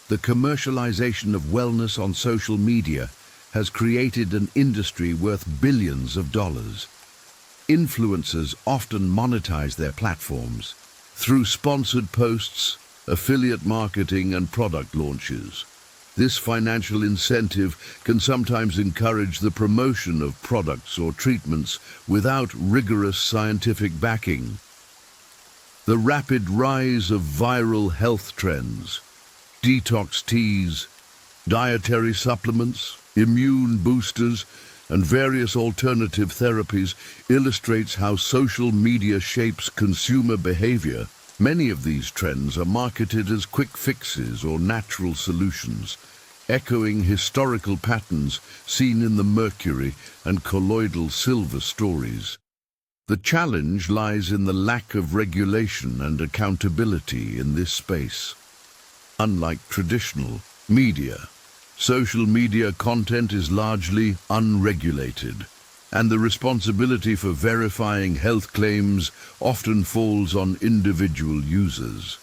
The commercialization of wellness on social media has created an industry worth billions of dollars. Influencers often monetize their platforms through sponsored posts, affiliate marketing, and product launches. This financial incentive can sometimes encourage the promotion of products or treatments without rigorous scientific backing. The rapid rise of viral health trends, detox teas, dietary supplements, immune boosters, and various alternative therapies illustrates how social media shapes consumer behavior. Many of these trends are marketed as quick fixes or natural solutions, echoing historical patterns seen in the Mercury and colloidal silver stories. The challenge lies in the lack of regulation and accountability in this space. Unlike traditional media, social media content is largely unregulated, and the responsibility for verifying health claims often falls on individual users.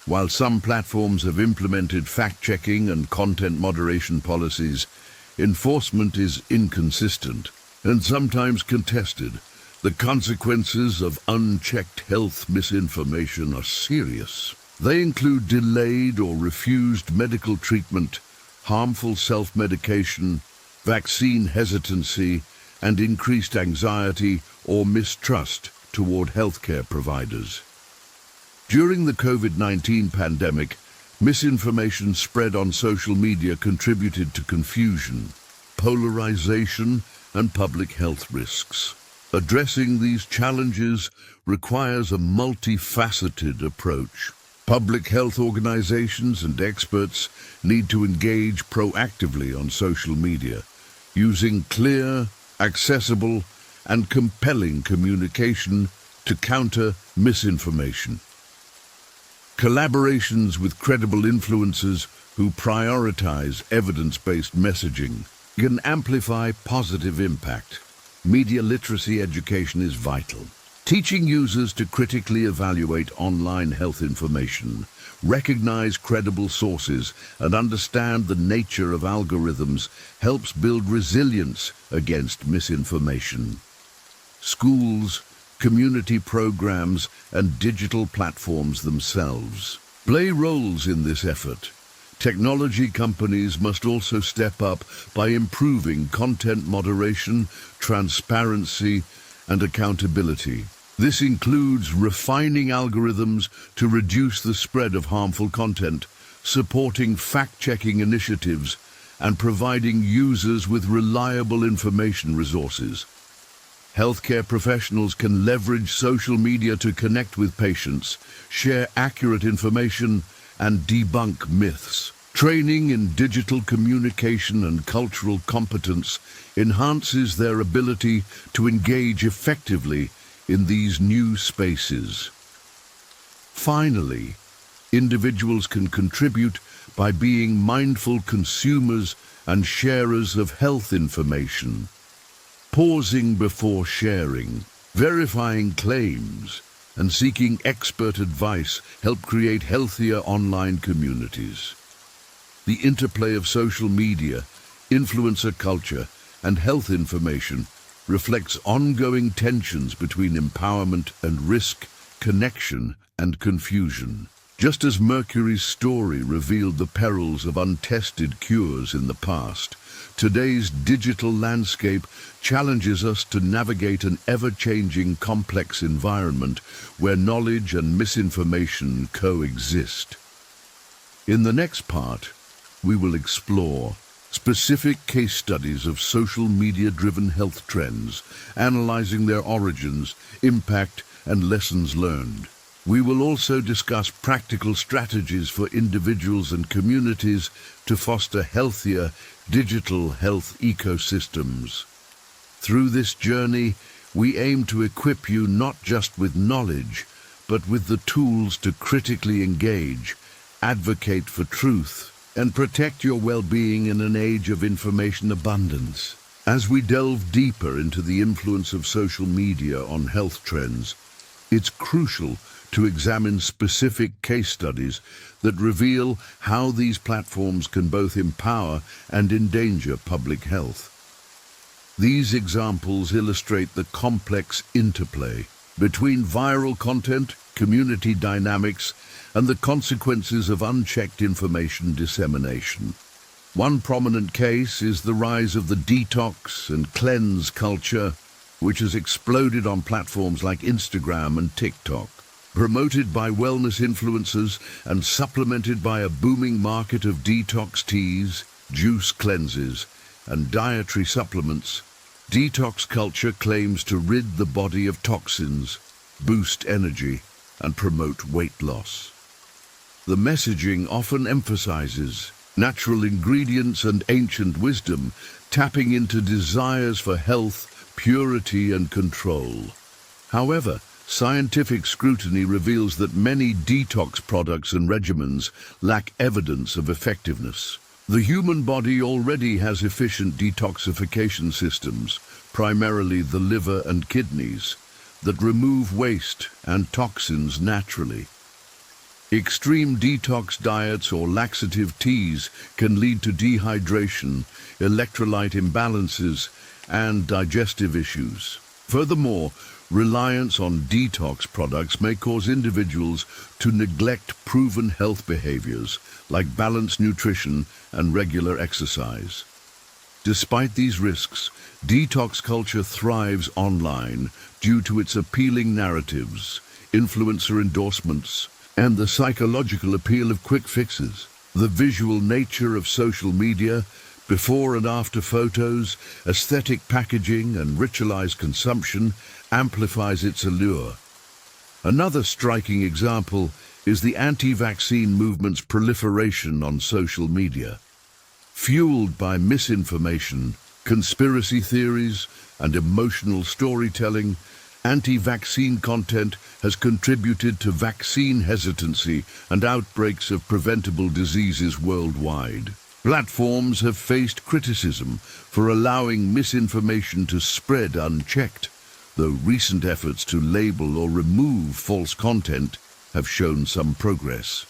While some platforms have implemented fact-checking and content moderation policies, enforcement is inconsistent and sometimes contested. The consequences of unchecked health misinformation are serious. They include delayed or refused medical treatment, harmful self-medication, vaccine hesitancy, and increased anxiety or mistrust toward healthcare providers. During the COVID-19 pandemic, misinformation spread on social media contributed to confusion, polarization, and public health risks. Addressing these challenges requires a multifaceted approach. Public health organizations and experts need to engage proactively on social media, using clear, accessible, and compelling communication to counter misinformation. Collaborations with credible influencers who prioritize evidence-based messaging can amplify positive impact. Media literacy education is vital. Teaching users to critically evaluate online health information, recognize credible sources, and understand the nature of algorithms helps build resilience against misinformation. Schools, community programs, and digital platforms themselves play roles in this effort. Technology companies must also step up by improving content moderation, transparency, and accountability. This includes refining algorithms to reduce the spread of harmful content, supporting fact-checking initiatives, and providing users with reliable information resources. Healthcare professionals can leverage social media to connect with patients, share accurate information, and debunk myths. Training in digital communication and cultural competence enhances their ability to engage effectively in these new spaces. Finally, individuals can contribute by being mindful consumers and sharers of health information, pausing before sharing, verifying claims, and seeking expert advice help create healthier online communities. The interplay of social media, influencer culture, and health information reflects ongoing tensions between empowerment and risk, connection and confusion. Just as Mercury's story revealed the perils of untested cures in the past, today's digital landscape challenges us to navigate an ever-changing, complex environment where knowledge and misinformation coexist. In the next part, we will explore specific case studies of social media-driven health trends, analyzing their origins, impact, and lessons learned. We will also discuss practical strategies for individuals and communities to foster healthier digital health ecosystems. Through this journey, we aim to equip you not just with knowledge, but with the tools to critically engage, advocate for truth, and protect your well-being in an age of information abundance. As we delve deeper into the influence of social media on health trends, it's crucial to examine specific case studies that reveal how these platforms can both empower and endanger public health. These examples illustrate the complex interplay between viral content, community dynamics, and the consequences of unchecked information dissemination. One prominent case is the rise of the detox and cleanse culture, which has exploded on platforms like Instagram and TikTok. Promoted by wellness influencers and supplemented by a booming market of detox teas, juice cleanses, and dietary supplements, detox culture claims to rid the body of toxins, boost energy, and promote weight loss. The messaging often emphasizes natural ingredients and ancient wisdom, tapping into desires for health, purity, and control. However, scientific scrutiny reveals that many detox products and regimens lack evidence of effectiveness. The human body already has efficient detoxification systems, primarily the liver and kidneys, that remove waste and toxins naturally. Extreme detox diets or laxative teas can lead to dehydration, electrolyte imbalances, and digestive issues. Furthermore, reliance on detox products may cause individuals to neglect proven health behaviors like balanced nutrition and regular exercise. Despite these risks, detox culture thrives online due to its appealing narratives, influencer endorsements, and the psychological appeal of quick fixes. The visual nature of social media, before and after photos, aesthetic packaging, and ritualized consumption amplifies its allure. Another striking example is the anti-vaccine movement's proliferation on social media. Fueled by misinformation, conspiracy theories, and emotional storytelling, anti-vaccine content has contributed to vaccine hesitancy and outbreaks of preventable diseases worldwide. Platforms have faced criticism for allowing misinformation to spread unchecked, though recent efforts to label or remove false content have shown some progress.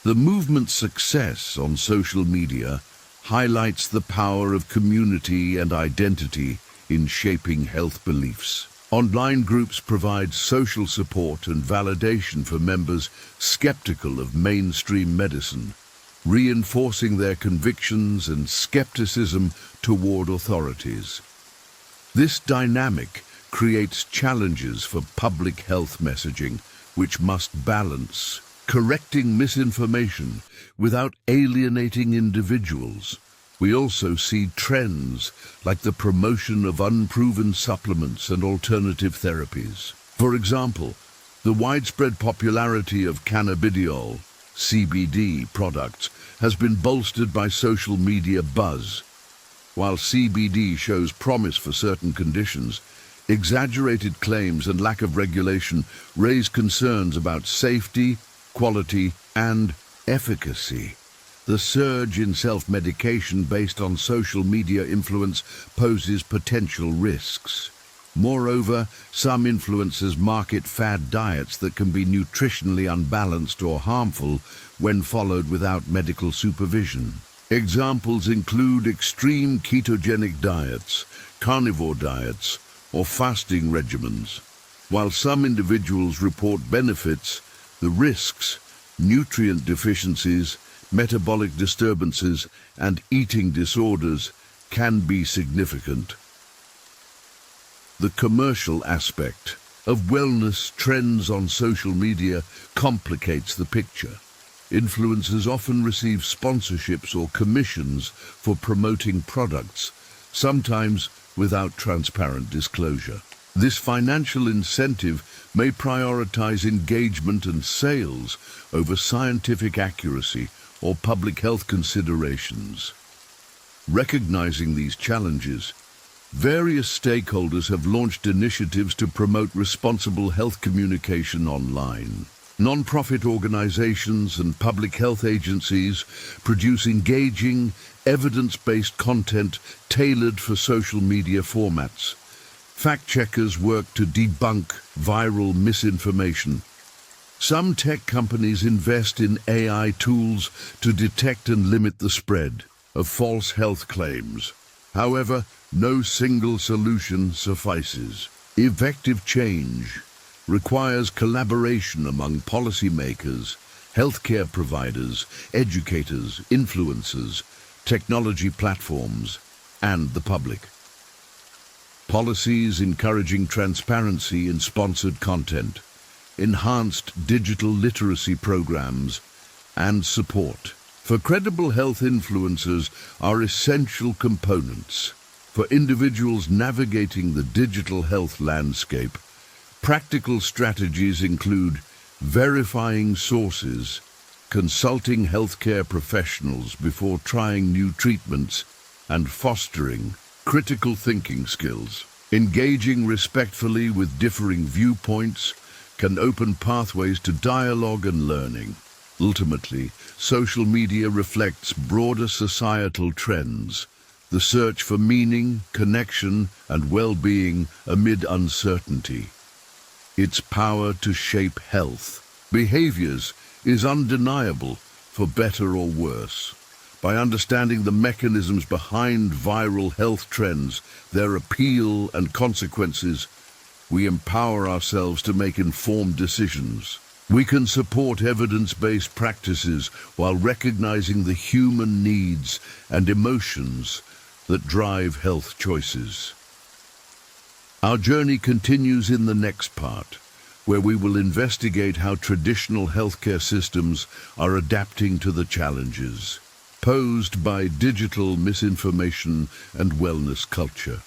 The movement's success on social media highlights the power of community and identity in shaping health beliefs. Online groups provide social support and validation for members skeptical of mainstream medicine, reinforcing their convictions and skepticism toward authorities. This dynamic creates challenges for public health messaging, which must balance correcting misinformation without alienating individuals. We also see trends like the promotion of unproven supplements and alternative therapies. For example, the widespread popularity of cannabidiol, CBD products, has been bolstered by social media buzz. While CBD shows promise for certain conditions, exaggerated claims and lack of regulation raise concerns about safety, quality, and efficacy. The surge in self-medication based on social media influence poses potential risks. Moreover, some influencers market fad diets that can be nutritionally unbalanced or harmful when followed without medical supervision. Examples include extreme ketogenic diets, carnivore diets, or fasting regimens. While some individuals report benefits, the risks, nutrient deficiencies, metabolic disturbances, and eating disorders can be significant. The commercial aspect of wellness trends on social media complicates the picture. Influencers often receive sponsorships or commissions for promoting products, sometimes without transparent disclosure. This financial incentive may prioritize engagement and sales over scientific accuracy or public health considerations. Recognizing these challenges, various stakeholders have launched initiatives to promote responsible health communication online. Non-profit organizations and public health agencies produce engaging, evidence-based content tailored for social media formats. Fact-checkers work to debunk viral misinformation. Some tech companies invest in AI tools to detect and limit the spread of false health claims. However, no single solution suffices. Effective change requires collaboration among policymakers, healthcare providers, educators, influencers, technology platforms, and the public. Policies encouraging transparency in sponsored content, enhanced digital literacy programs, and support for credible health influencers are essential components. For individuals navigating the digital health landscape, practical strategies include verifying sources, consulting healthcare professionals before trying new treatments, and fostering critical thinking skills. Engaging respectfully with differing viewpoints can open pathways to dialogue and learning. Ultimately, social media reflects broader societal trends, the search for meaning, connection, and well-being amid uncertainty. Its power to shape health behaviors is undeniable, for better or worse. By understanding the mechanisms behind viral health trends, their appeal and consequences, we empower ourselves to make informed decisions. We can support evidence-based practices while recognizing the human needs and emotions that drive health choices. Our journey continues in the next part, where we will investigate how traditional healthcare systems are adapting to the challenges posed by digital misinformation and wellness culture.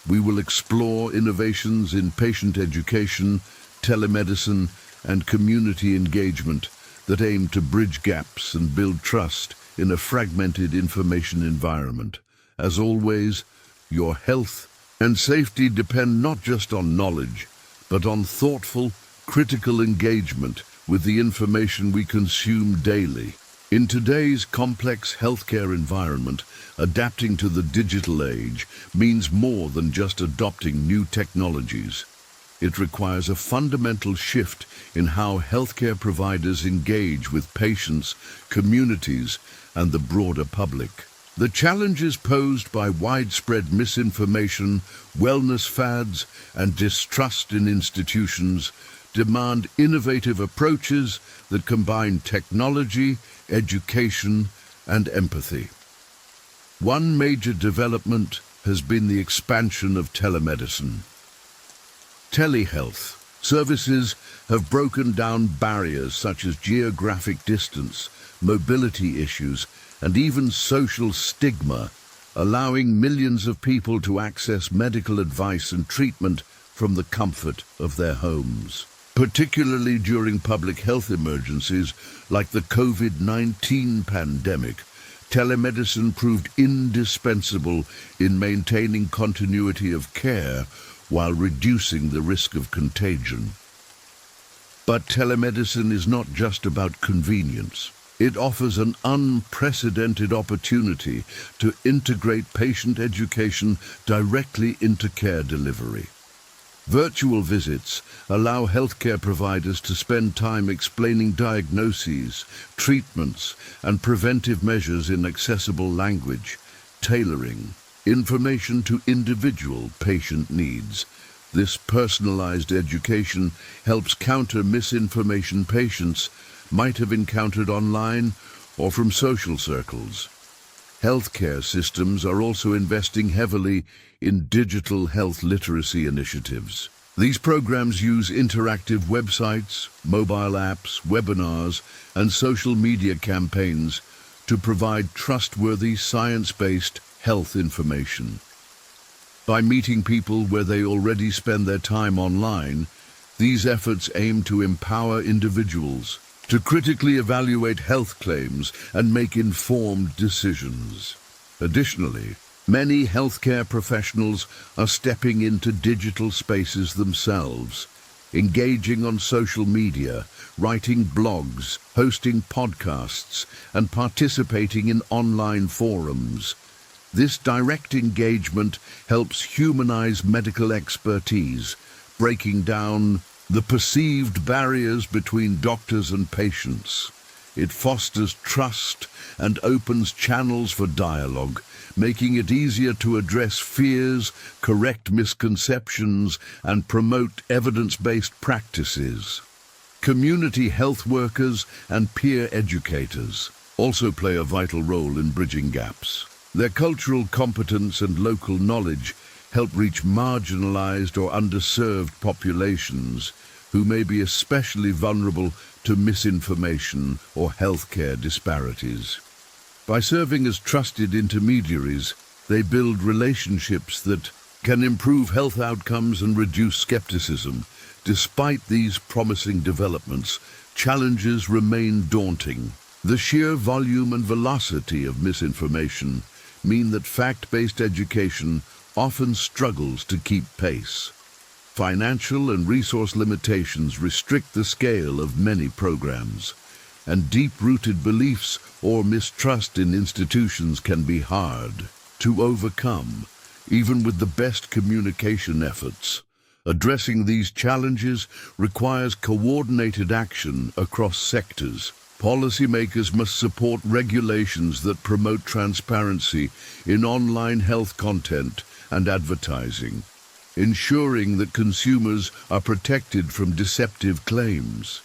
We will explore innovations in patient education, telemedicine, and community engagement that aim to bridge gaps and build trust in a fragmented information environment. As always, your health and safety depend not just on knowledge, but on thoughtful, critical engagement with the information we consume daily. In today's complex healthcare environment, adapting to the digital age means more than just adopting new technologies. It requires a fundamental shift in how healthcare providers engage with patients, communities, and the broader public. The challenges posed by widespread misinformation, wellness fads, and distrust in institutions demand innovative approaches that combine technology, education, and empathy. One major development has been the expansion of telemedicine. Telehealth services have broken down barriers such as geographic distance, mobility issues, and even social stigma, allowing millions of people to access medical advice and treatment from the comfort of their homes. Particularly during public health emergencies like the COVID-19 pandemic, telemedicine proved indispensable in maintaining continuity of care while reducing the risk of contagion. But telemedicine is not just about convenience. It offers an unprecedented opportunity to integrate patient education directly into care delivery. Virtual visits allow healthcare providers to spend time explaining diagnoses, treatments, and preventive measures in accessible language, tailoring information to individual patient needs. This personalized education helps counter misinformation patients might have encountered online or from social circles. Healthcare systems are also investing heavily in digital health literacy initiatives. These programs use interactive websites, mobile apps, webinars, and social media campaigns to provide trustworthy, science-based health information. By meeting people where they already spend their time online, these efforts aim to empower individuals to critically evaluate health claims and make informed decisions. Additionally, many healthcare professionals are stepping into digital spaces themselves, engaging on social media, writing blogs, hosting podcasts, and participating in online forums. This direct engagement helps humanize medical expertise, breaking down the perceived barriers between doctors and patients. It fosters trust and opens channels for dialogue, making it easier to address fears, correct misconceptions, and promote evidence-based practices. Community health workers and peer educators also play a vital role in bridging gaps. Their cultural competence and local knowledge help reach marginalized or underserved populations who may be especially vulnerable to misinformation or healthcare disparities. By serving as trusted intermediaries, they build relationships that can improve health outcomes and reduce skepticism. Despite these promising developments, challenges remain daunting. The sheer volume and velocity of misinformation mean that fact-based education often struggles to keep pace. Financial and resource limitations restrict the scale of many programs, and deep-rooted beliefs or mistrust in institutions can be hard to overcome, even with the best communication efforts. Addressing these challenges requires coordinated action across sectors. Policymakers must support regulations that promote transparency in online health content and advertising, ensuring that consumers are protected from deceptive claims.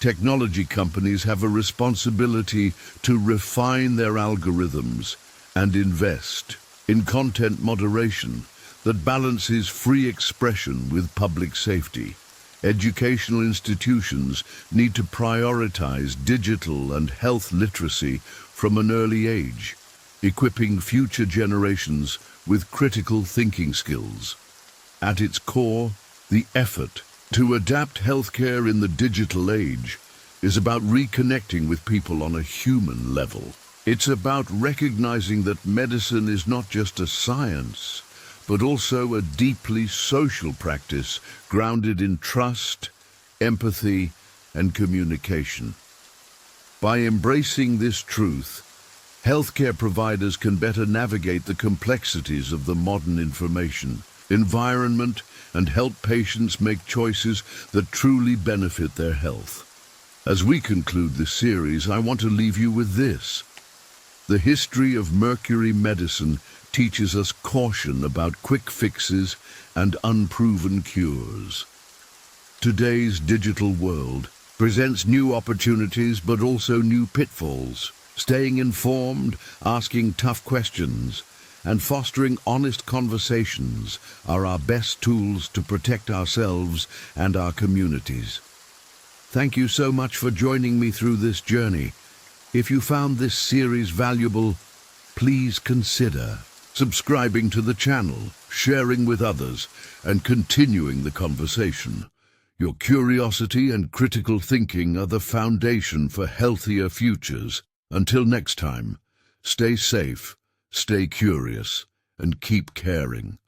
Technology companies have a responsibility to refine their algorithms and invest in content moderation that balances free expression with public safety. Educational institutions need to prioritize digital and health literacy from an early age, equipping future generations with critical thinking skills. At its core, the effort to adapt healthcare in the digital age is about reconnecting with people on a human level. It's about recognizing that medicine is not just a science, but also a deeply social practice grounded in trust, empathy, and communication. By embracing this truth, healthcare providers can better navigate the complexities of the modern information environment and help patients make choices that truly benefit their health. As we conclude this series, I want to leave you with this. The history of Mercury medicine teaches us caution about quick fixes and unproven cures. Today's digital world presents new opportunities but also new pitfalls. Staying informed, asking tough questions, and fostering honest conversations are our best tools to protect ourselves and our communities. Thank you so much for joining me through this journey. If you found this series valuable, please consider subscribing to the channel, sharing with others, and continuing the conversation. Your curiosity and critical thinking are the foundation for healthier futures. Until next time, stay safe, stay curious, and keep caring.